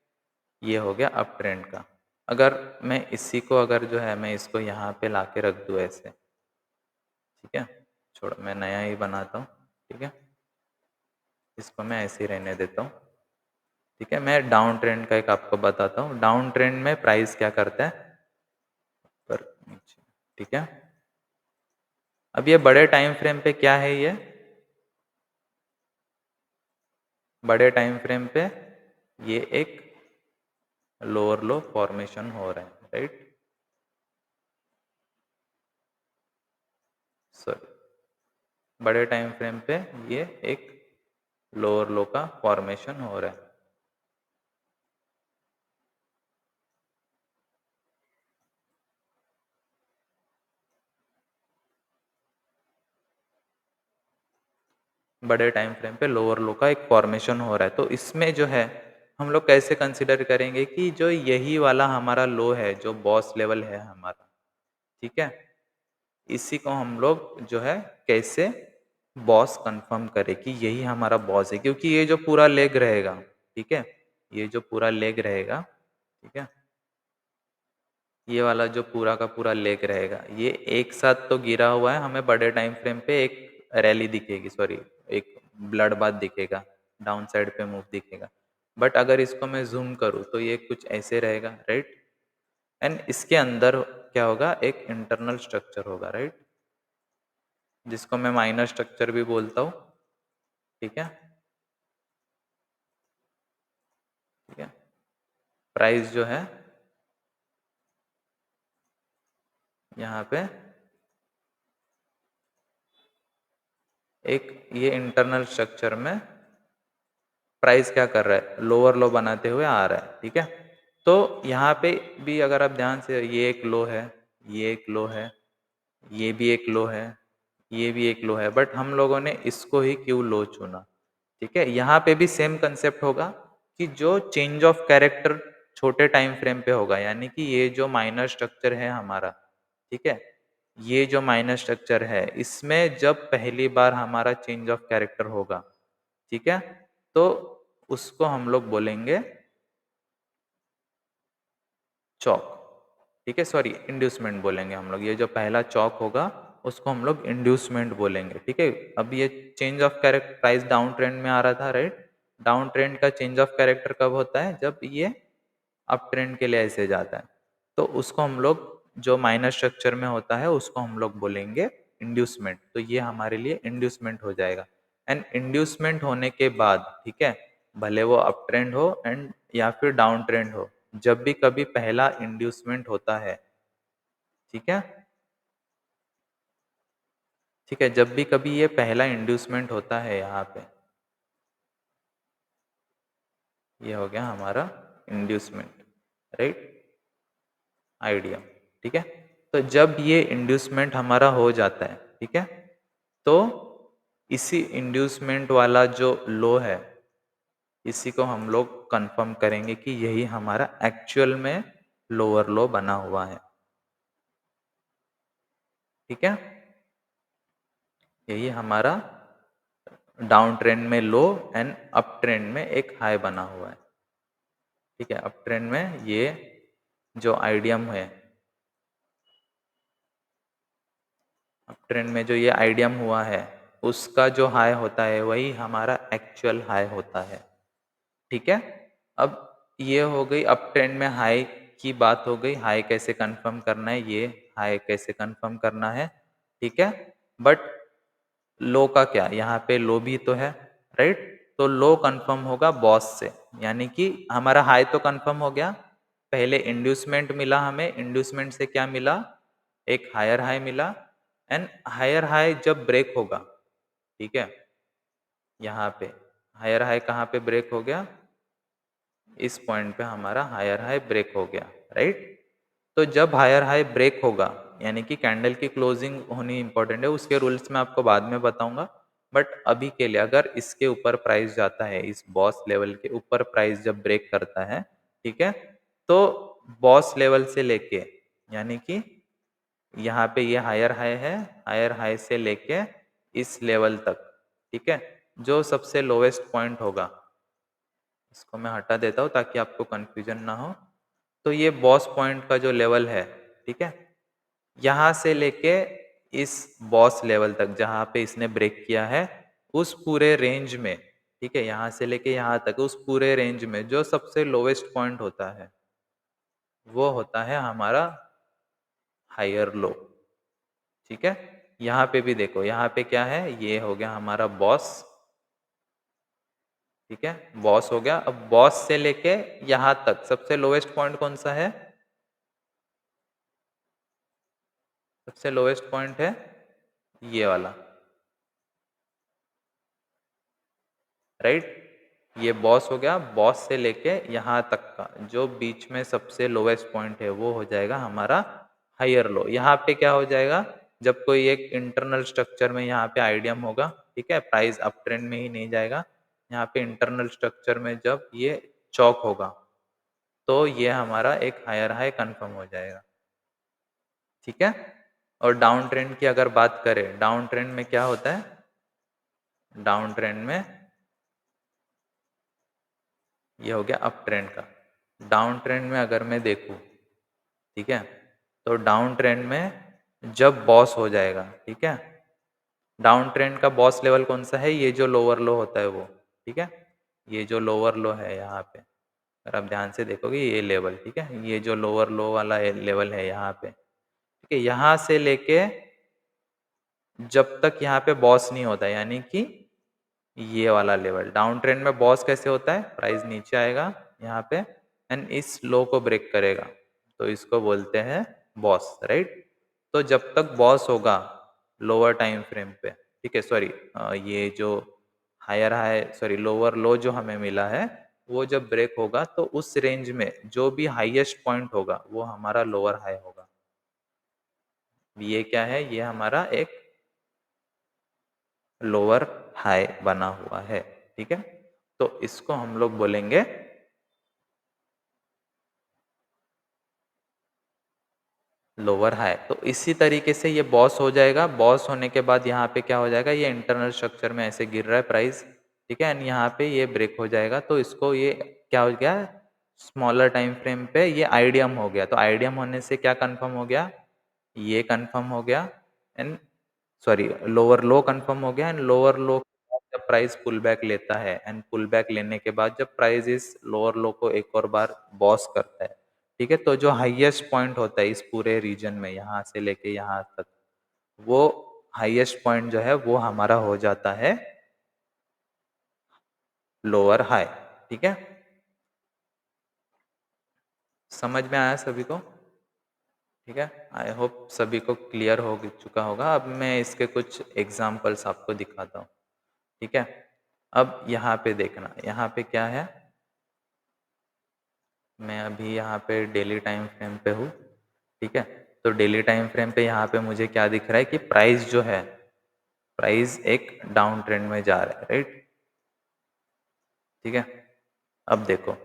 ये हो गया अप ट्रेंड का। अगर मैं इसी को अगर जो है मैं इसको यहाँ पे ला के रख दूँ ऐसे, ठीक है, छोड़ो मैं नया ही बनाता हूँ, ठीक है, इसको मैं ऐसे ही रहने देता हूँ, ठीक है? मैं डाउन ट्रेंड का एक आपको बताता हूँ। डाउन ट्रेंड में प्राइस क्या करता है, ऊपर नीचे, ठीक है? अब ये बड़े टाइम फ्रेम पे क्या है, ये बड़े टाइम फ्रेम पे ये एक लोअर लो फॉर्मेशन हो रहा है, राइट। सॉरी, बड़े टाइम फ्रेम पे ये एक लोअर लो का फॉर्मेशन हो रहा है। बड़े टाइम फ्रेम पे लोअर लो का एक फॉर्मेशन हो रहा है, तो इसमें जो है हम लोग कैसे कंसिडर करेंगे कि जो यही वाला हमारा लो है, जो बॉस लेवल है हमारा, ठीक है, इसी को हम लोग जो है कैसे बॉस कंफर्म करें कि यही हमारा बॉस है, क्योंकि ये जो पूरा लेग रहेगा, ठीक है, ये जो पूरा लेग रहेगा, ठीक है, ये वाला जो पूरा का पूरा लेग रहेगा, ये एक साथ तो गिरा हुआ है, हमें बड़े टाइम फ्रेम पे एक रैली दिखेगी, सॉरी, एक ब्लड बाथ दिखेगा, डाउन साइड पे मूव दिखेगा। बट अगर इसको मैं जूम करूँ तो ये कुछ ऐसे रहेगा, राइट। एंड इसके अंदर क्या होगा, एक इंटरनल स्ट्रक्चर होगा, राइट, जिसको मैं माइनर स्ट्रक्चर भी बोलता हूँ, ठीक है, ठीक है। प्राइस जो है यहाँ पे एक ये इंटरनल स्ट्रक्चर में प्राइस क्या कर रहा है, लोअर लो बनाते हुए आ रहा है, ठीक है। तो यहाँ पे भी अगर आप ध्यान से, ये एक लो है, ये एक लो है, ये भी एक लो है, ये भी एक लो है, बट हम लोगों ने इसको ही क्यों लो चुना, ठीक है। यहाँ पे भी सेम कंसेप्ट होगा कि जो चेंज ऑफ कैरेक्टर छोटे टाइम फ्रेम पे होगा, यानी कि ये जो माइनर स्ट्रक्चर है हमारा, ठीक है, ये जो माइनर स्ट्रक्चर है, इसमें जब पहली बार हमारा चेंज ऑफ कैरेक्टर होगा, ठीक है, तो उसको हम लोग बोलेंगे चौक, ठीक है, सॉरी, इंड्यूसमेंट बोलेंगे हम लोग। ये जो पहला चौक होगा उसको हम लोग इंड्यूसमेंट बोलेंगे, ठीक है। अब ये change of character, price down trend में आ रहा था, राइट। डाउन ट्रेंड का चेंज ऑफ कैरेक्टर कब होता है, जब ये अप ट्रेंड के लिए ऐसे जाता है, तो उसको हम लोग जो माइनर स्ट्रक्चर में होता है उसको हम लोग बोलेंगे इंड्यूसमेंट। तो ये हमारे लिए इंड्यूसमेंट हो जाएगा। एंड इंड्यूसमेंट होने के बाद, ठीक है, भले वो अप ट्रेंड हो एंड या फिर डाउन ट्रेंड हो, जब भी कभी पहला इंड्यूसमेंट होता है, ठीक है, ठीक है, जब भी कभी ये पहला इंड्यूसमेंट होता है यहाँ पे, ये हो गया हमारा इंड्यूसमेंट, राइट, आइडिया, ठीक है। तो जब ये इंड्यूसमेंट हमारा हो जाता है, ठीक है, तो इसी इंड्यूसमेंट वाला जो लो है, इसी को हम लोग कंफर्म करेंगे कि यही हमारा एक्चुअल में लोअर लो बना हुआ है, ठीक है। यही हमारा डाउन ट्रेंड में लो एंड अप ट्रेंड में एक हाई बना हुआ है, ठीक है। अप ट्रेंड में ये जो आइडियम है, अप ट्रेंड में जो ये आइडियम हुआ है, उसका जो हाई होता है वही हमारा एक्चुअल हाई होता है, ठीक है। अब ये हो गई अप ट्रेंड में हाई की बात हो गई, हाई कैसे कंफर्म करना है, ये हाई कैसे कंफर्म करना है, ठीक है। बट लो का क्या, यहाँ पे लो भी तो है, राइट। तो लो कंफर्म होगा बॉस से, यानी कि हमारा हाई तो कंफर्म हो गया, पहले इंड्यूसमेंट मिला हमें, इंड्यूसमेंट से क्या मिला, एक हायर हाई मिला। एंड हायर हाई जब ब्रेक होगा, ठीक है, यहाँ पे हायर हाई कहाँ पे ब्रेक हो गया, इस पॉइंट पे हमारा हायर हाई ब्रेक हो गया, राइट। तो जब हायर हाई ब्रेक होगा, यानी कि कैंडल की क्लोजिंग होनी इंपॉर्टेंट है, उसके रूल्स मैं आपको बाद में बताऊंगा। बट अभी के लिए अगर इसके ऊपर प्राइस जाता है, इस बॉस लेवल के ऊपर प्राइस जब ब्रेक करता है, ठीक है, तो बॉस लेवल से लेके, यानी कि यहाँ पे ये हायर हाई है, हायर हाई से लेके इस लेवल तक, ठीक है, जो सबसे लोवेस्ट पॉइंट होगा, इसको मैं हटा देता हूँ ताकि आपको कंफ्यूजन ना हो। तो ये बॉस पॉइंट का जो लेवल है, ठीक है, यहाँ से लेके इस बॉस लेवल तक जहाँ पे इसने ब्रेक किया है, उस पूरे रेंज में, ठीक है, यहाँ से लेके यहाँ तक उस पूरे रेंज में जो सबसे लोवेस्ट पॉइंट होता है, वो होता है हमारा हायर लो, ठीक है। यहाँ पे भी देखो, यहाँ पे क्या है, ये हो गया हमारा बॉस, ठीक है, बॉस हो गया। अब बॉस से लेके यहां तक सबसे लोएस्ट पॉइंट कौन सा है? सबसे लोएस्ट पॉइंट है ये वाला, राइट। ये बॉस हो गया। बॉस से लेके यहाँ तक का जो बीच में सबसे लोएस्ट पॉइंट है वो हो जाएगा हमारा हायर लो। यहाँ पे क्या हो जाएगा, जब कोई एक इंटरनल स्ट्रक्चर में यहाँ पे आइडियम होगा, ठीक है, प्राइस अप ट्रेंड में ही नहीं जाएगा। यहाँ पे इंटरनल स्ट्रक्चर में जब ये चौक होगा तो ये हमारा एक हायर हाई कंफर्म हो जाएगा, ठीक है। और डाउन ट्रेंड की अगर बात करें, डाउन ट्रेंड में क्या होता है? डाउन ट्रेंड में ये हो गया अप ट्रेंड का। डाउन ट्रेंड में अगर मैं देखूं, ठीक है, तो डाउन ट्रेंड में जब बॉस हो जाएगा, ठीक है, डाउन ट्रेंड का बॉस लेवल कौन सा है? ये जो लोअर लो होता है वो, ठीक है, ये जो लोअर लो है यहाँ पे, अगर आप ध्यान से देखोगे ये लेवल, ठीक है, ये जो लोअर लो वाला लेवल है यहाँ पे, ठीक है, यहाँ से लेके जब तक यहाँ पे बॉस नहीं होता, यानी कि ये वाला लेवल। डाउन ट्रेंड में बॉस कैसे होता है? प्राइस नीचे आएगा यहाँ पे एंड इस लो को ब्रेक करेगा, तो इसको बोलते हैं बॉस, राइट। तो जब तक बॉस होगा लोअर टाइम फ्रेम पे, ठीक है, सॉरी, ये जो higher high, sorry, lower low जो हमें मिला है वो जब ब्रेक होगा तो उस रेंज में जो भी हाईएस्ट पॉइंट होगा वो हमारा लोअर हाई होगा। ये क्या है? ये हमारा एक लोअर हाई बना हुआ है, ठीक है। तो इसको हम लोग बोलेंगे लोअर हाई। तो इसी तरीके से ये बॉस हो जाएगा। बॉस होने के बाद यहाँ पे क्या हो जाएगा? ये इंटरनल स्ट्रक्चर में ऐसे गिर रहा है प्राइस, ठीक है, एंड यहाँ पे ये ब्रेक हो जाएगा तो इसको ये क्या हो गया? स्मॉलर टाइम फ्रेम पे ये आइडियम हो गया। तो आइडियम होने से क्या कंफर्म हो गया? ये कंफर्म हो गया and sorry, lower low confirm हो गया एंड लोअर लो जब प्राइस पुल बैक लेता है एंड पुल बैक लेने के बाद जब प्राइस इस लोअर लो को एक और बार बॉस करता है, ठीक है, तो जो हाईएस्ट पॉइंट होता है इस पूरे रीजन में यहाँ से लेके यहाँ तक, वो हाईएस्ट पॉइंट जो है वो हमारा हो जाता है लोअर हाई, ठीक है। समझ में आया सभी को? ठीक है, आई होप सभी को क्लियर हो चुका होगा। अब मैं इसके कुछ एग्जाम्पल्स आपको दिखाता हूँ, ठीक है। अब यहाँ पे देखना, यहाँ पे क्या है, मैं अभी यहाँ पे डेली टाइम फ्रेम पे हूँ, ठीक है। तो डेली टाइम फ्रेम पे यहाँ पे मुझे क्या दिख रहा है कि प्राइस जो है, प्राइस एक डाउन ट्रेंड में जा रहा है, राइट, ठीक है। अब देखो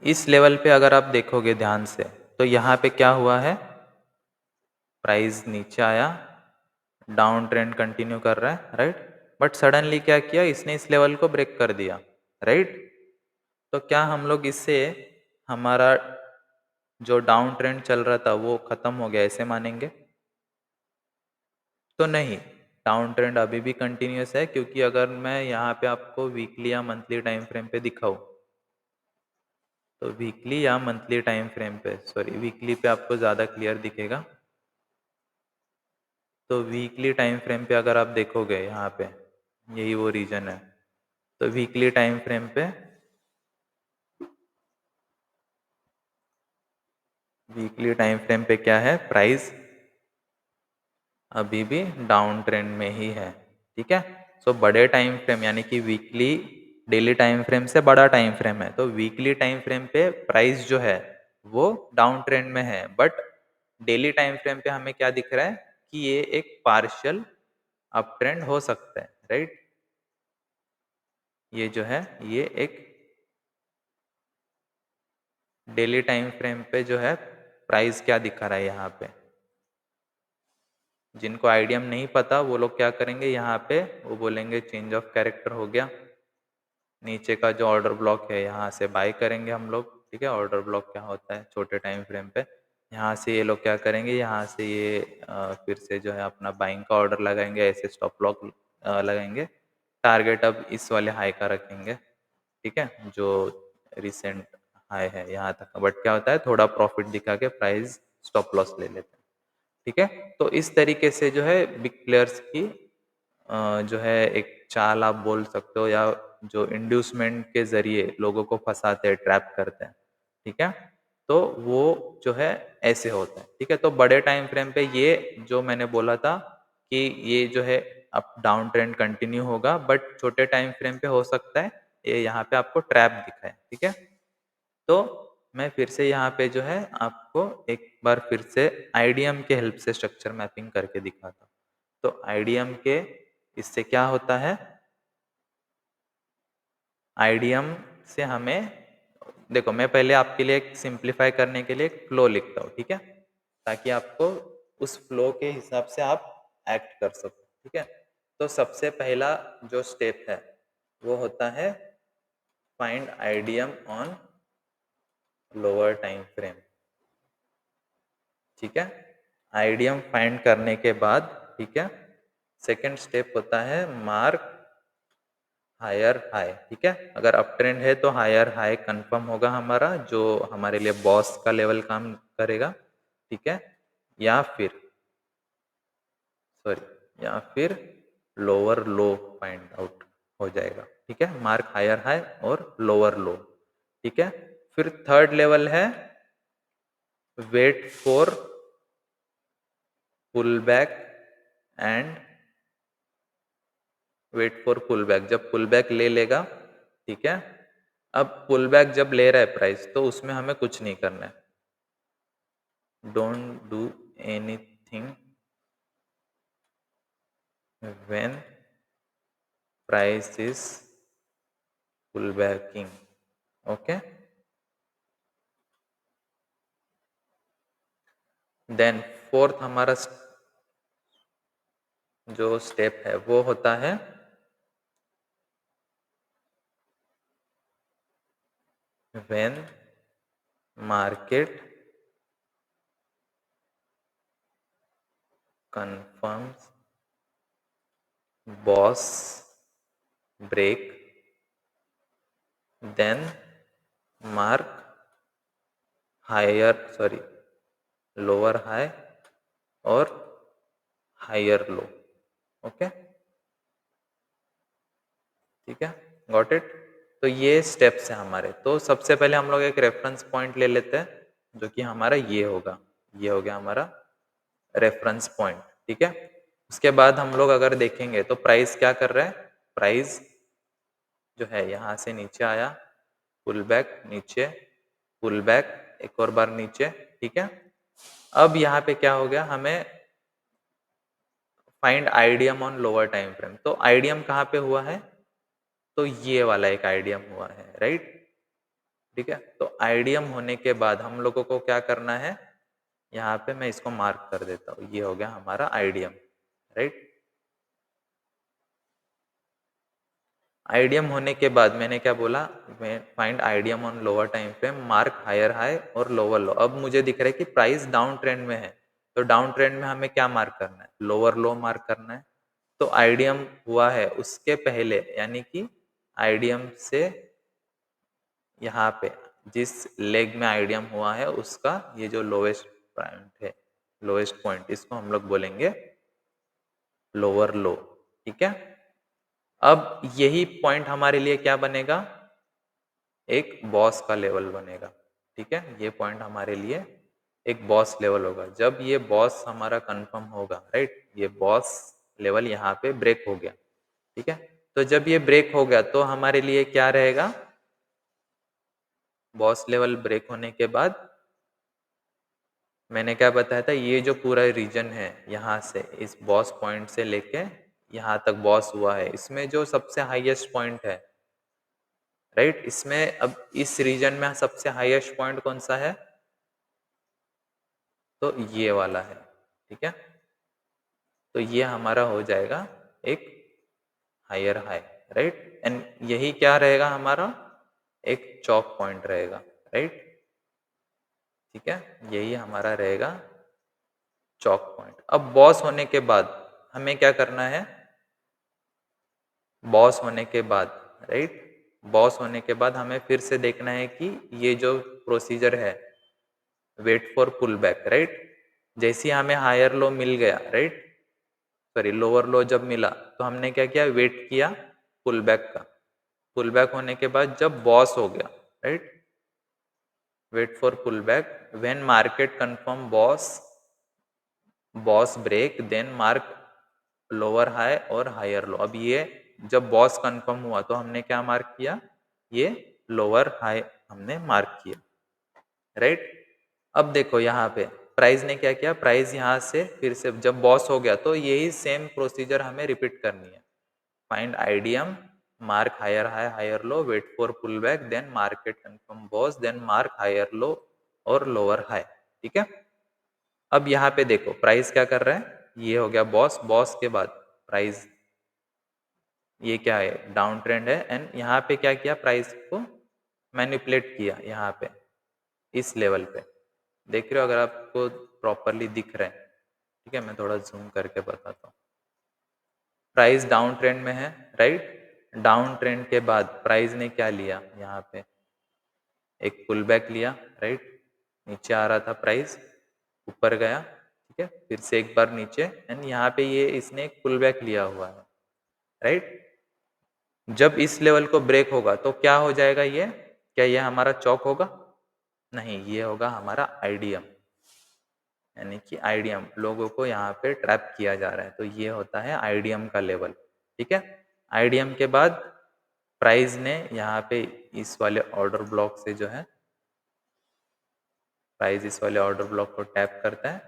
इस लेवल पे अगर आप देखोगे ध्यान से तो यहाँ पे क्या हुआ है? प्राइस नीचे आया, डाउन ट्रेंड कंटिन्यू कर रहा है, राइट, बट सडनली क्या किया इसने? इस लेवल को ब्रेक कर दिया, राइट। तो क्या हम लोग इससे हमारा जो डाउन ट्रेंड चल रहा था वो खत्म हो गया ऐसे मानेंगे? तो नहीं, डाउन ट्रेंड अभी भी कंटिन्यूस है, क्योंकि अगर मैं यहाँ पे आपको वीकली या मंथली टाइम फ्रेम पे दिखाऊं, तो वीकली या मंथली टाइम फ्रेम पे, सॉरी वीकली पे आपको ज़्यादा क्लियर दिखेगा। तो वीकली टाइम फ्रेम पे अगर आप देखोगे यहाँ पे, यही वो रीजन है। तो वीकली टाइम फ्रेम पे, वीकली टाइम फ्रेम पे क्या है? प्राइस अभी भी डाउन ट्रेंड में ही है, ठीक है। सो बड़े टाइम फ्रेम यानी कि वीकली, डेली टाइम फ्रेम से बड़ा टाइम फ्रेम है, तो वीकली टाइम फ्रेम पे प्राइस जो है वो डाउन ट्रेंड में है, बट डेली टाइम फ्रेम पे हमें क्या दिख रहा है कि ये एक पार्शियल अप ट्रेंड हो सकता है, राइट। ये जो है ये एक डेली टाइम फ्रेम पे जो है प्राइस क्या दिखा रहा है यहाँ पे। जिनको आइडियम नहीं पता वो लोग क्या करेंगे, यहाँ पे वो बोलेंगे चेंज ऑफ कैरेक्टर हो गया, नीचे का जो ऑर्डर ब्लॉक है यहाँ से बाय करेंगे हम लोग, ठीक है। ऑर्डर ब्लॉक क्या होता है छोटे टाइम फ्रेम पे, यहाँ से ये लोग क्या करेंगे, यहाँ से ये फिर से जो है अपना बाइंग का ऑर्डर लगाएंगे, ऐसे स्टॉप लॉक लगाएंगे। टारगेट अब इस वाले हाई का रखेंगे, ठीक है, जो रिसेंट हाई है यहाँ तक, बट क्या होता है थोड़ा प्रॉफिट दिखा के प्राइस स्टॉप लॉस ले लेते हैं, ठीक है। तो इस तरीके से जो है बिग प्लेयर्स की जो है एक चाल आप बोल सकते हो, या जो इंड्यूसमेंट के ज़रिए लोगों को फँसाते हैं, ट्रैप करते हैं, ठीक है? तो वो जो है ऐसे होता है, ठीक है? तो बड़े टाइम फ्रेम पे ये जो मैंने बोला था कि ये जो है अप डाउन ट्रेंड कंटिन्यू होगा, बट छोटे टाइम फ्रेम पे हो सकता है ये यहाँ पे आपको ट्रैप दिखाए, ठीक है? तो मैं फिर से यहाँ पे जो है आपको एक बार फिर से आईडीएम के हेल्प से स्ट्रक्चर मैपिंग करके दिखाता हूँ। तो आईडीएम के इससे क्या होता है, आईडीएम से हमें देखो, मैं पहले आपके लिए एक सिंप्लीफाई करने के लिए एक फ्लो लिखता हूँ, ठीक है? ताकि आपको उस फ्लो के हिसाब से आप एक्ट कर सको, ठीक है? तो सबसे पहला जो स्टेप है वो होता है find IDM on lower time frame, ठीक है? आईडीएम फाइंड करने के बाद, ठीक है, सेकंड स्टेप होता है मार्क हायर हाई, ठीक है? अगर अप ट्रेंड है तो हायर हाई कंफर्म होगा हमारा, जो हमारे लिए बॉस का लेवल काम करेगा, ठीक है? या फिर या फिर लोअर लो फाइंड आउट हो जाएगा, ठीक है? मार्क हायर हाई और लोअर लो, ठीक है? फिर थर्ड लेवल है wait for pull back and wait for pull back, जब पुल बैक ले लेगा, ठीक है? अब पुल बैक जब ले रहा है प्राइस, तो उसमें हमें कुछ नहीं करना है, don't do anything when price is pull backing, okay? Then fourth हमारा जो स्टेप है वो होता है when market confirms boss break, then mark higher lower high और हायर लो, ओके? ठीक है, गॉट इट? तो ये स्टेप्स हैं हमारे। तो सबसे पहले हम लोग एक रेफरेंस पॉइंट ले लेते हैं, जो कि हमारा ये होगा, ये हो गया हमारा रेफरेंस पॉइंट, ठीक है? उसके बाद हम लोग अगर देखेंगे तो प्राइस क्या कर रहा है, प्राइस जो है यहाँ से नीचे आया, पुल बैक नीचे, पुल बैक एक और बार नीचे, ठीक है? अब यहाँ पे क्या हो गया, हमें find IDM on lower time frame. तो आईडीएम कहाँ पे हुआ है, तो ये वाला एक आईडीएम हुआ है, राइट? ठीक है, तो आईडीएम होने के बाद हम लोगों को क्या करना है, यहाँ पे मैं इसको मार्क कर देता हूँ, ये हो गया हमारा आईडीएम, राइट? आईडीएम होने के बाद मैंने क्या बोला, मैं find IDM on lower time frame, mark higher high और लोअर लो। अब मुझे दिख रहा है कि प्राइस डाउन ट्रेंड में है, तो डाउन ट्रेंड में हमें क्या मार्क करना है, लोअर लो मार्क करना है। तो आईडीएम हुआ है उसके पहले, यानी कि आईडीएम से यहाँ पे जिस लेग में आईडीएम हुआ है उसका ये जो लोएस्ट पॉइंट है, लोएस्ट पॉइंट, इसको हम लोग बोलेंगे लोअर लो, ठीक है? अब यही पॉइंट हमारे लिए क्या बनेगा, एक बॉस का लेवल बनेगा, ठीक है? ये पॉइंट हमारे लिए एक बॉस लेवल होगा। जब ये बॉस हमारा कंफर्म होगा, राइट, ये बॉस लेवल यहाँ पे ब्रेक हो गया, ठीक है? तो जब ये ब्रेक हो गया तो हमारे लिए क्या रहेगा, बॉस लेवल ब्रेक होने के बाद मैंने क्या बताया था, ये जो पूरा रीजन है यहाँ से इस बॉस पॉइंट से लेके यहाँ तक बॉस हुआ है, इसमें जो सबसे हाईएस्ट पॉइंट है, राइट, इसमें अब इस रीजन में सबसे हाईएस्ट पॉइंट कौन सा है, तो ये वाला है, ठीक है? तो ये हमारा हो जाएगा एक हायर हाई, राइट? एंड यही क्या रहेगा हमारा, एक चॉक पॉइंट रहेगा, राइट? ठीक है, यही हमारा रहेगा चॉक पॉइंट। अब बॉस होने के बाद हमें क्या करना है, बॉस होने के बाद, राइट, बॉस होने के बाद हमें फिर से देखना है कि ये जो प्रोसीजर है wait for pull back, right, जैसे ही हमें हायर लो मिल गया, राइट, करी, लोअर लो जब मिला तो हमने क्या किया, वेट किया पुल बैक का। पुल बैक होने के बाद जब बॉस हो गया, right, wait for pull back, when market confirm boss break then mark lower high और हायर लो। अब ये जब बॉस कंफर्म हुआ तो हमने क्या मार्क किया, ये लोअर हाई हमने मार्क किया, राइट। अब देखो यहाँ पे प्राइस ने क्या किया, प्राइस यहाँ से फिर से जब बॉस हो गया तो यही सेम प्रोसीजर हमें रिपीट करनी है। Find IDM, mark higher high higher low, wait for pull back, then market confirm boss, then mark higher low और लोअर हाई, ठीक है। अब यहाँ पे देखो प्राइस क्या कर रहा है, ये हो गया बॉस, बॉस के बाद प्राइस, ये क्या है, डाउन ट्रेंड है, एंड यहाँ पे क्या किया, प्राइस को मैनिपुलेट किया यहाँ पे इस लेवल पे, देख रहे हो, अगर आपको प्रॉपरली दिख रहा है, ठीक है, मैं थोड़ा जूम करके बताता हूँ। प्राइस डाउन ट्रेंड में है, राइट, डाउन ट्रेंड के बाद प्राइस ने क्या लिया, यहाँ पे एक पुल बैक लिया, राइट, नीचे आ रहा था प्राइस, ऊपर गया, ठीक है, फिर से एक बार नीचे, एंड यहाँ पे ये इसने एक पुल बैक लिया हुआ है, राइट। जब इस लेवल को ब्रेक होगा तो क्या हो जाएगा, ये क्या ये हमारा चौक होगा, नहीं, ये होगा हमारा आईडीएम, यानी कि आईडीएम लोगों को यहाँ पे ट्रैप किया जा रहा है, तो ये होता है आईडीएम का लेवल, ठीक है। आईडीएम के बाद प्राइस ने यहाँ पे इस वाले ऑर्डर ब्लॉक से जो है, प्राइस इस वाले ऑर्डर ब्लॉक को टैप करता है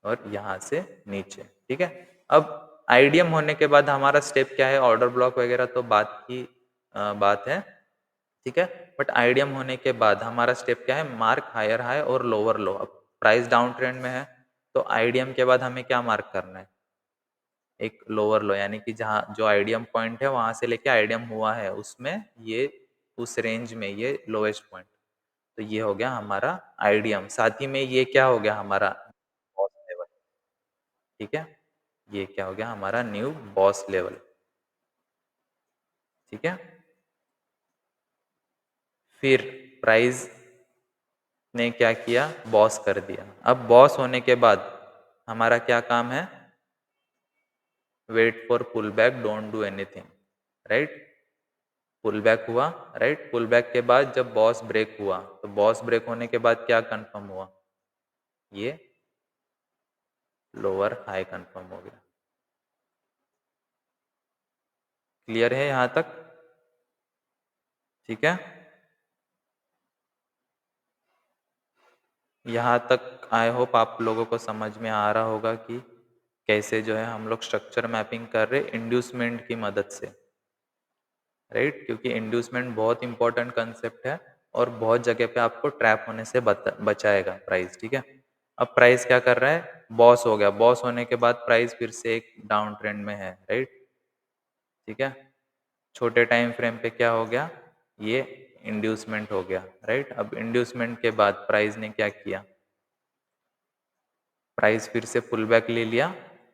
और यहाँ से नीचे, ठीक है। अब आईडीएम होने के बाद हमारा स्टेप क्या है, ऑर्डर ब्लॉक वगैरह तो बात की बात है, ठीक है, बट आईडीएम होने के बाद हमारा स्टेप क्या है, मार्क हायर हाई और लोअर लो। अब प्राइस डाउन ट्रेंड में है तो आईडीएम के बाद हमें क्या मार्क करना है, एक लोअर लो, यानी कि जहाँ जो आईडीएम पॉइंट है वहां से लेके आईडीएम हुआ है उसमें ये, उस रेंज में ये लोएस्ट पॉइंट, तो ये हो गया हमारा आईडीएम, साथ ही में ये क्या हो गया हमारा बॉस लेवल, ठीक है, ये क्या हो गया हमारा न्यू बॉस लेवल, ठीक है। फिर प्राइस ने क्या किया, बॉस कर दिया। अब बॉस होने के बाद हमारा क्या काम है, wait for pull back, don't do anything, right, pull back हुआ, राइट, पुल बैक के बाद जब बॉस ब्रेक हुआ तो बॉस ब्रेक होने के बाद क्या कंफर्म हुआ, ये लोअर हाई कंफर्म हो गया। क्लियर है यहाँ तक, ठीक है। यहाँ तक आई होप आप लोगों को समझ में आ रहा होगा कि कैसे जो है हम लोग स्ट्रक्चर मैपिंग कर रहे इंड्यूसमेंट की मदद से, राइट, क्योंकि इंड्यूसमेंट बहुत इंपॉर्टेंट कंसेप्ट है और बहुत जगह पे आपको ट्रैप होने से बचाएगा प्राइस, ठीक है। अब प्राइस क्या कर रहा है, बॉस हो गया, बॉस होने के बाद प्राइस फिर से एक डाउन ट्रेंड में है, राइट, ठीक है। छोटे टाइम फ्रेम पे क्या हो गया, ये इंड्यूसमेंट हो गया, राइट। अब इंड्यूसमेंट के बाद प्राइस ने क्या किया, प्राइस फिर से पुल बैक ले लिया,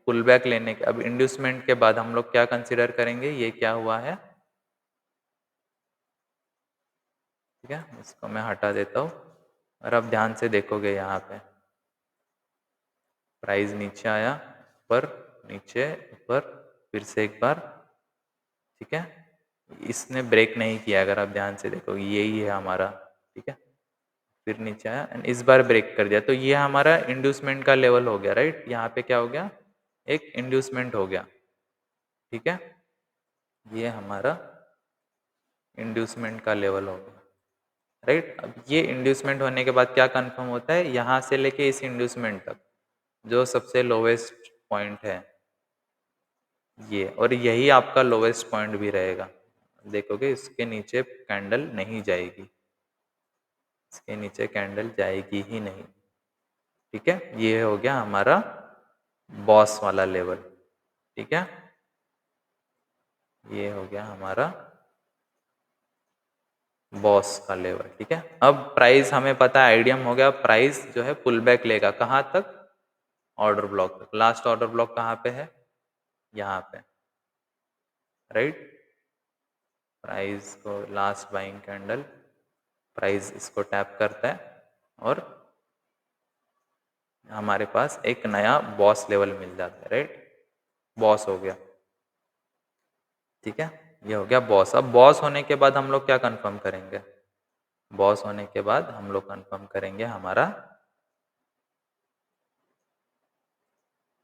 पुल बैक लेने के अब इंड्यूसमेंट के बाद हम लोग क्या कंसिडर करेंगे, ये क्या हुआ है, ठीक है, इसको मैं हटा देता हूँ और अब ध्यान से देखोगे यहाँ पे प्राइस नीचे आया, ऊपर, नीचे, ऊपर, फिर से एक बार, ठीक है, इसने ब्रेक नहीं किया, अगर आप ध्यान से देखोगे यही है हमारा, ठीक है, फिर नीचे आया एंड इस बार ब्रेक कर दिया, तो ये हमारा इंड्यूसमेंट का लेवल हो गया, राइट, यहाँ पे क्या हो गया, एक इंड्यूसमेंट हो गया, ठीक है, ये हमारा इंड्यूसमेंट का लेवल हो गया, राइट। अब ये इंड्यूसमेंट होने के बाद क्या कंफर्म होता है, यहाँ से लेके इस इंड्यूसमेंट तक जो सबसे लोवेस्ट पॉइंट है ये, और यही आपका लोवेस्ट पॉइंट भी रहेगा, देखोगे इसके नीचे कैंडल नहीं जाएगी, इसके नीचे कैंडल जाएगी ही नहीं, ठीक है। ये हो गया हमारा बॉस वाला लेवल, ठीक है, ये हो गया हमारा बॉस का लेवल, ठीक है। अब प्राइस हमें पता है आईडीएम हो गया, प्राइस जो है पुल बैक लेगा कहाँ तक, ऑर्डर ब्लॉक तक, लास्ट ऑर्डर ब्लॉक कहाँ पे है, यहाँ पे, राइट, प्राइस को लास्ट बाइंग कैंडल, प्राइस इसको टैप करता है और हमारे पास एक नया बॉस लेवल मिल जाता है, राइट। बॉस हो गया, ठीक है। ये हो गया बॉस। अब बॉस होने के बाद हम लोग क्या कंफर्म करेंगे? बॉस होने के बाद हम लोग कंफर्म करेंगे हमारा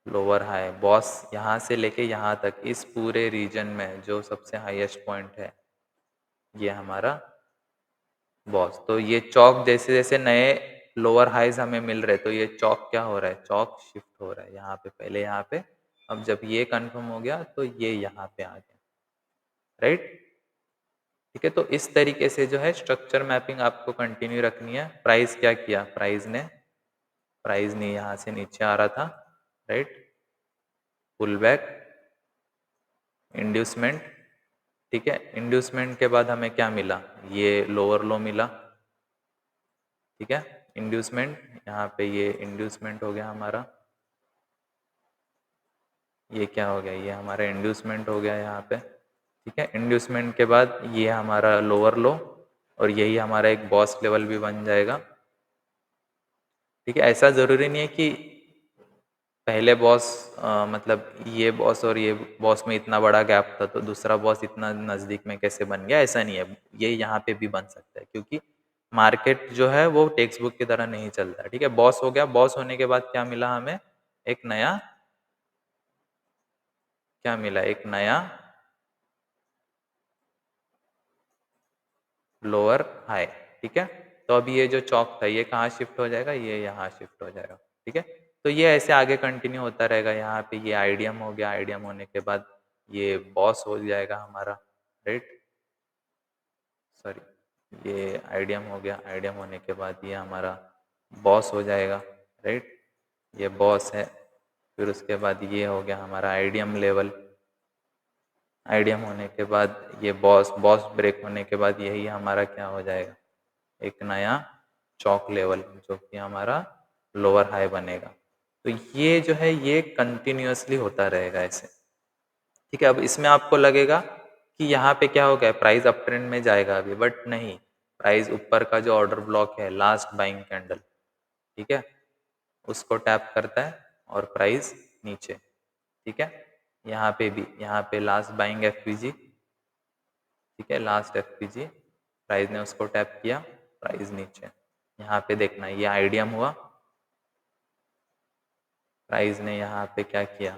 लोअर हाई। बॉस यहाँ से लेके यहाँ तक इस पूरे रीजन में जो सबसे हाईएस्ट पॉइंट है ये हमारा बॉस। तो ये चौक जैसे जैसे नए लोअर हाइज हमें मिल रहे, तो ये चौक क्या हो रहा है? चौक शिफ्ट हो रहा है यहाँ पे, पहले यहाँ पे, अब जब ये कंफर्म हो गया तो ये यहाँ पे आ गया, राइट। ठीक है, तो इस तरीके से जो है स्ट्रक्चर मैपिंग आपको कंटिन्यू रखनी है। प्राइस क्या किया? प्राइस ने यहाँ से नीचे आ रहा था, राइट, पुल बैक, इंड्यूसमेंट, ठीक है। इंड्यूसमेंट के बाद हमें क्या मिला? ये लोअर लो मिला, ठीक है। इंड्यूसमेंट, यहाँ पे ये इंड्यूसमेंट हो गया हमारा, ये क्या हो गया? ये हमारा इंड्यूसमेंट हो गया यहाँ पे, ठीक है। इंड्यूसमेंट के बाद ये हमारा लोअर लो और यही हमारा एक बॉस लेवल भी बन जाएगा, ठीक है। ऐसा ज़रूरी नहीं है कि पहले बॉस मतलब ये बॉस और ये बॉस में इतना बड़ा गैप था तो दूसरा बॉस इतना नज़दीक में कैसे बन गया, ऐसा नहीं है। ये यहाँ पे भी बन सकता है क्योंकि मार्केट जो है वो टेक्स्ट बुक की तरह नहीं चलता, ठीक है। बॉस हो गया, बॉस होने के बाद क्या मिला हमें? एक नया, क्या मिला? एक नया लोअर हाई, ठीक है। तो अभी ये जो चौक था ये कहाँ शिफ्ट हो जाएगा? ये यहाँ शिफ्ट हो जाएगा, ठीक है। तो ये ऐसे आगे कंटिन्यू होता रहेगा। यहाँ पे ये आईडियम हो गया, आईडियम होने के बाद ये बॉस हो जाएगा हमारा, राइट, सॉरी, ये आईडियम हो गया, आईडियम होने के बाद ये हमारा बॉस हो जाएगा, राइट, ये बॉस है। फिर उसके बाद ये हो गया हमारा आईडियम लेवल, आईडियम होने के बाद ये बॉस ब्रेक होने के बाद यही हमारा क्या हो जाएगा? एक नया चौक लेवल जो कि हमारा लोअर हाई बनेगा। तो ये जो है ये कंटिन्यूअसली होता रहेगा ऐसे, ठीक है। अब इसमें आपको लगेगा कि यहाँ पे क्या हो गया? प्राइस अप ट्रेंड में जाएगा अभी, बट नहीं, प्राइस ऊपर का जो ऑर्डर ब्लॉक है लास्ट बाइंग कैंडल, ठीक है, उसको टैप करता है और प्राइस नीचे, ठीक है। यहाँ पे भी, यहाँ पे लास्ट बाइंग एफपीजी, ठीक है, लास्ट एफपीजी, प्राइस ने उसको टैप किया, प्राइस नीचे। यहाँ पे देखना ये आईडियम हुआ, प्राइस ने यहाँ पे क्या किया?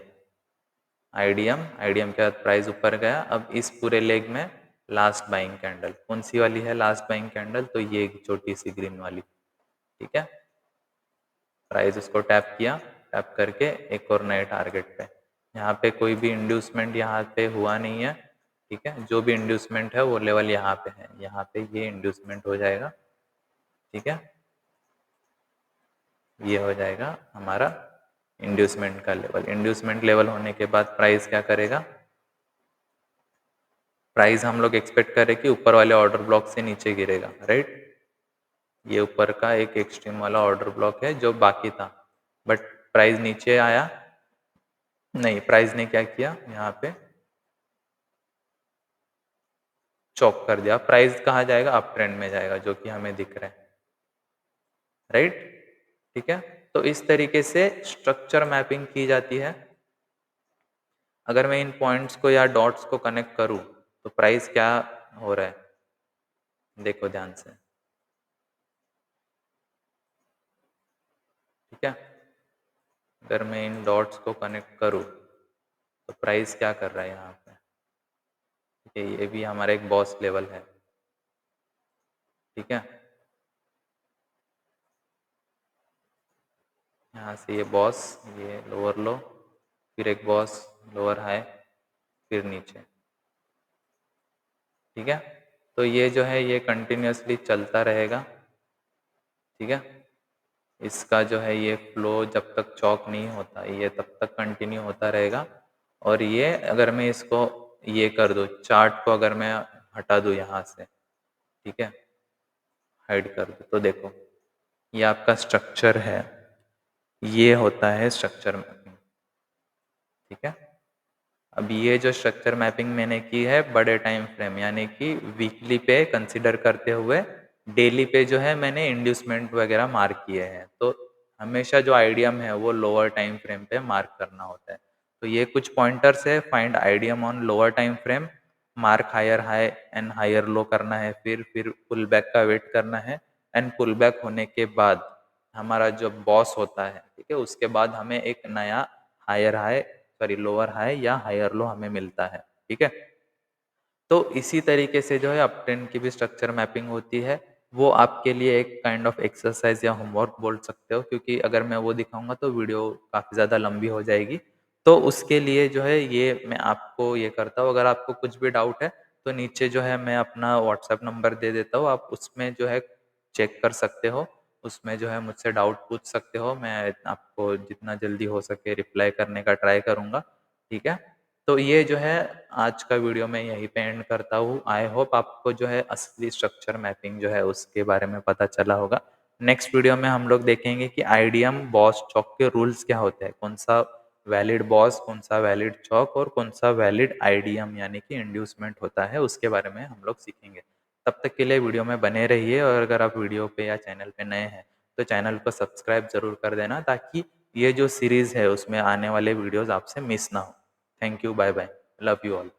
आईडियम के बाद प्राइस ऊपर गया। अब इस पूरे लेग में लास्ट बाइंग कैंडल कौन सी वाली है? लास्ट बाइंग कैंडल तो ये छोटी सी ग्रीन वाली, ठीक है। प्राइस उसको टैप किया, टैप करके एक और नए टारगेट पे। यहाँ पे कोई भी इंड्यूसमेंट यहाँ पे हुआ नहीं है, ठीक है। जो भी इंड्यूसमेंट है वो लेवल यहाँ पे है, यहाँ पे ये इंड्यूसमेंट हो जाएगा, ठीक है। ये हो जाएगा हमारा इंड्यूसमेंट का लेवल। इंड्यूसमेंट लेवल होने के बाद प्राइस क्या करेगा? प्राइस हम लोग एक्सपेक्ट करें कि ऊपर वाले ऑर्डर ब्लॉक से नीचे गिरेगा, राइट। ये ऊपर का एक एक्सट्रीम वाला ऑर्डर ब्लॉक है जो बाकी था, बट प्राइस नीचे आया नहीं। प्राइस ने क्या किया? यहाँ पे चॉप कर दिया। प्राइस कहाँ जाएगा? अप ट्रेंड में जाएगा, जो कि हमें दिख रहा है, राइट, ठीक है। तो इस तरीके से स्ट्रक्चर मैपिंग की जाती है। अगर मैं इन पॉइंट्स को या डॉट्स को कनेक्ट करूँ तो प्राइस क्या हो रहा है? देखो ध्यान से, ठीक है। अगर मैं इन डॉट्स को कनेक्ट करूँ तो प्राइस क्या कर रहा है यहाँ पे? ठीक है, ये भी हमारा एक बॉस लेवल है, ठीक है। यहाँ से ये बॉस, ये लोअर लो, फिर एक बॉस, लोअर हाई, फिर नीचे, ठीक है। तो ये जो है ये कंटिन्यूअसली चलता रहेगा, ठीक है। इसका जो है ये फ्लो जब तक चौक नहीं होता ये तब तक कंटिन्यू होता रहेगा। और ये अगर मैं इसको ये कर दूँ, चार्ट को अगर मैं हटा दूँ यहाँ से, ठीक है, हाइड कर दूँ, तो देखो ये आपका स्ट्रक्चर है, ये होता है स्ट्रक्चर मैपिंग, ठीक है। अब ये जो स्ट्रक्चर मैपिंग मैंने की है बड़े टाइम फ्रेम यानी कि वीकली पे कंसिडर करते हुए, डेली पे जो है मैंने इंड्यूसमेंट वगैरह मार्क किए हैं। तो हमेशा जो आइडियम है वो लोअर टाइम फ्रेम पे मार्क करना होता है। तो ये कुछ पॉइंटर्स है, find IDM on lower time frame, mark higher high and higher low करना है, फिर पुल बैक का वेट करना है, एंड पुल बैक होने के बाद हमारा जो बॉस होता है, ठीक है, उसके बाद हमें एक नया higher high, sorry lower high या हायर लो हमें मिलता है, ठीक है। तो इसी तरीके से जो है अप ट्रेंड की भी स्ट्रक्चर मैपिंग होती है। वो आपके लिए एक काइंड ऑफ एक्सरसाइज या होमवर्क बोल सकते हो, क्योंकि अगर मैं वो दिखाऊंगा तो वीडियो काफ़ी ज़्यादा लंबी हो जाएगी। तो उसके लिए जो है ये मैं आपको ये करता हूँ, अगर आपको कुछ भी डाउट है तो नीचे जो है मैं अपना व्हाट्सएप नंबर दे देता हूँ, आप उसमें जो है चेक कर सकते हो, उसमें जो है मुझसे डाउट पूछ सकते हो, मैं आपको जितना जल्दी हो सके रिप्लाई करने का ट्राई करूँगा, ठीक है। तो ये जो है आज का वीडियो मैं यहीं पे एंड करता हूँ। आई होप आपको जो है असली स्ट्रक्चर मैपिंग जो है उसके बारे में पता चला होगा। नेक्स्ट वीडियो में हम लोग देखेंगे कि आईडीएम बॉस चौक के रूल्स क्या होते हैं, कौन सा वैलिड बॉस, कौन सा वैलिड चौक और कौन सा वैलिड आईडीएम यानी कि इंड्यूसमेंट होता है, उसके बारे में हम लोग सीखेंगे। तब तक के लिए वीडियो में बने रहिए, और अगर आप वीडियो पे या चैनल पे नए हैं तो चैनल को सब्सक्राइब ज़रूर कर देना, ताकि ये जो सीरीज़ है उसमें आने वाले वीडियोज़ आपसे मिस ना हो। Thank you, bye bye, love you all.